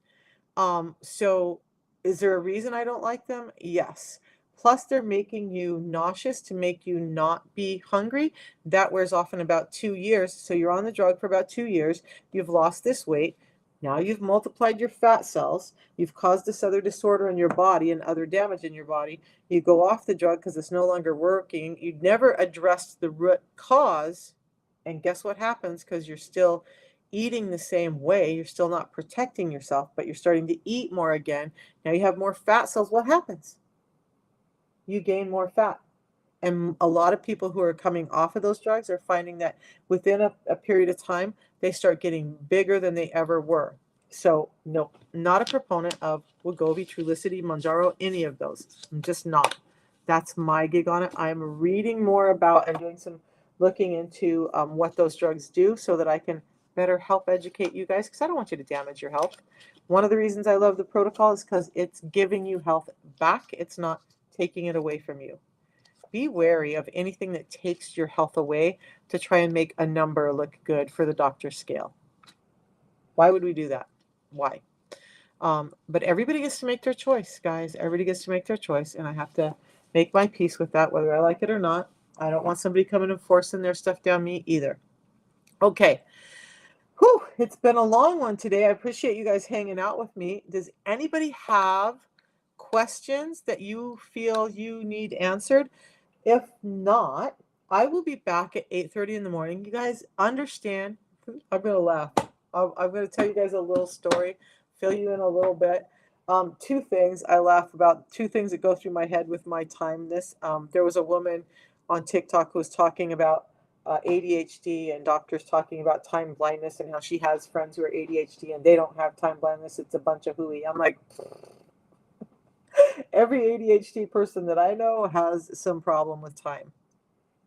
So is there a reason I don't like them? Yes. Plus, they're making you nauseous to make you not be hungry. That wears off in about 2 years. So you're on the drug for about 2 years. You've lost this weight. Now you've multiplied your fat cells. You've caused this other disorder in your body and other damage in your body. You go off the drug because it's no longer working. You've never addressed the root cause. And guess what happens? Because you're still eating the same way, you're still not protecting yourself, but you're starting to eat more again. Now you have more fat cells. What happens? You gain more fat. And a lot of people who are coming off of those drugs are finding that within a period of time, they start getting bigger than they ever were. So, no, not a proponent of Wegovy, Trulicity, Mounjaro, any of those. I'm just not. That's my gig on it. I'm reading more about and doing some looking into what those drugs do so that I can better help educate you guys, because I don't want you to damage your health. One of the reasons I love the protocol is because it's giving you health back. It's not taking it away from you. Be wary of anything that takes your health away to try and make a number look good for the doctor's scale. Why would we do that? Why? But everybody gets to make their choice, guys. Everybody gets to make their choice, and I have to make my peace with that, whether I like it or not. I don't want somebody coming and forcing their stuff down me either. Okay. Whew, it's been a long one today. I appreciate you guys hanging out with me. Does anybody have questions that you feel you need answered? If not, I will be back at 8:30 in the morning. You guys understand? I'm going to laugh. I'm going to tell you guys a little story, fill you in a little bit. Two things I laugh about, two things that go through my head with my timeness. There was a woman on TikTok who was talking about ADHD and doctors talking about time blindness and how she has friends who are ADHD and they don't have time blindness. It's a bunch of hooey. I'm like, every ADHD person that I know has some problem with time.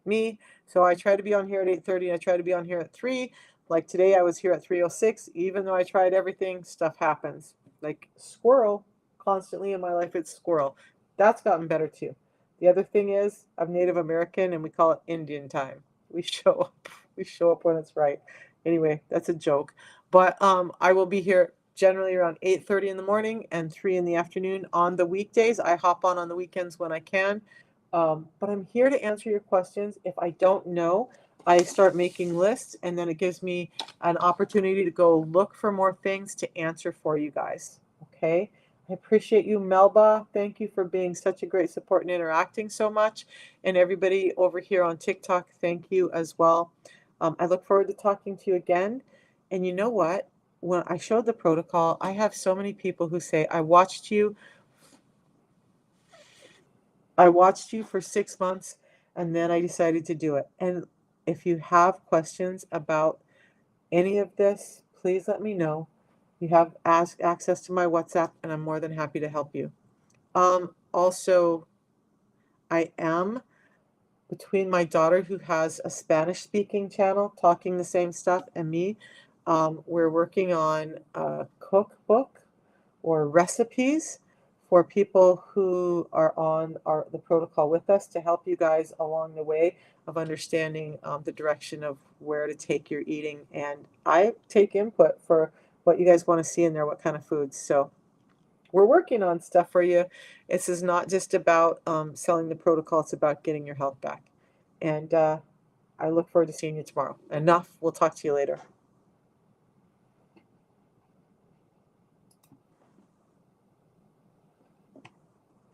Me, so I try to be on here at 8:30 and I try to be on here at 3. Like today I was here at 3:06. Even though I tried everything, stuff happens. Like squirrel, constantly in my life it's squirrel. That's gotten better too. The other thing is I'm Native American and we call it Indian time. We show up. We show up when it's right. Anyway, that's a joke. But I will be here generally around 8:30 in the morning and 3 in the afternoon on the weekdays. I hop on the weekends when I can. But I'm here to answer your questions. If I don't know, I start making lists, and then it gives me an opportunity to go look for more things to answer for you guys. Okay? I appreciate you, Melba. Thank you for being such a great support and interacting so much. And everybody over here on TikTok, thank you as well. I look forward to talking to you again. And you know what? When I showed the protocol, I have so many people who say, I watched you for 6 months and then I decided to do it. And if you have questions about any of this, please let me know. You have access to my WhatsApp and I'm more than happy to help you. Also, I am between my daughter who has a Spanish speaking channel talking the same stuff and me. We're working on a cookbook or recipes for people who are on the protocol with us to help you guys along the way of understanding the direction of where to take your eating. And I take input for what you guys want to see in there, what kind of foods. So we're working on stuff for you. This is not just about selling the protocol, it's about getting your health back. And I look forward to seeing you tomorrow. Enough. We'll talk to you later.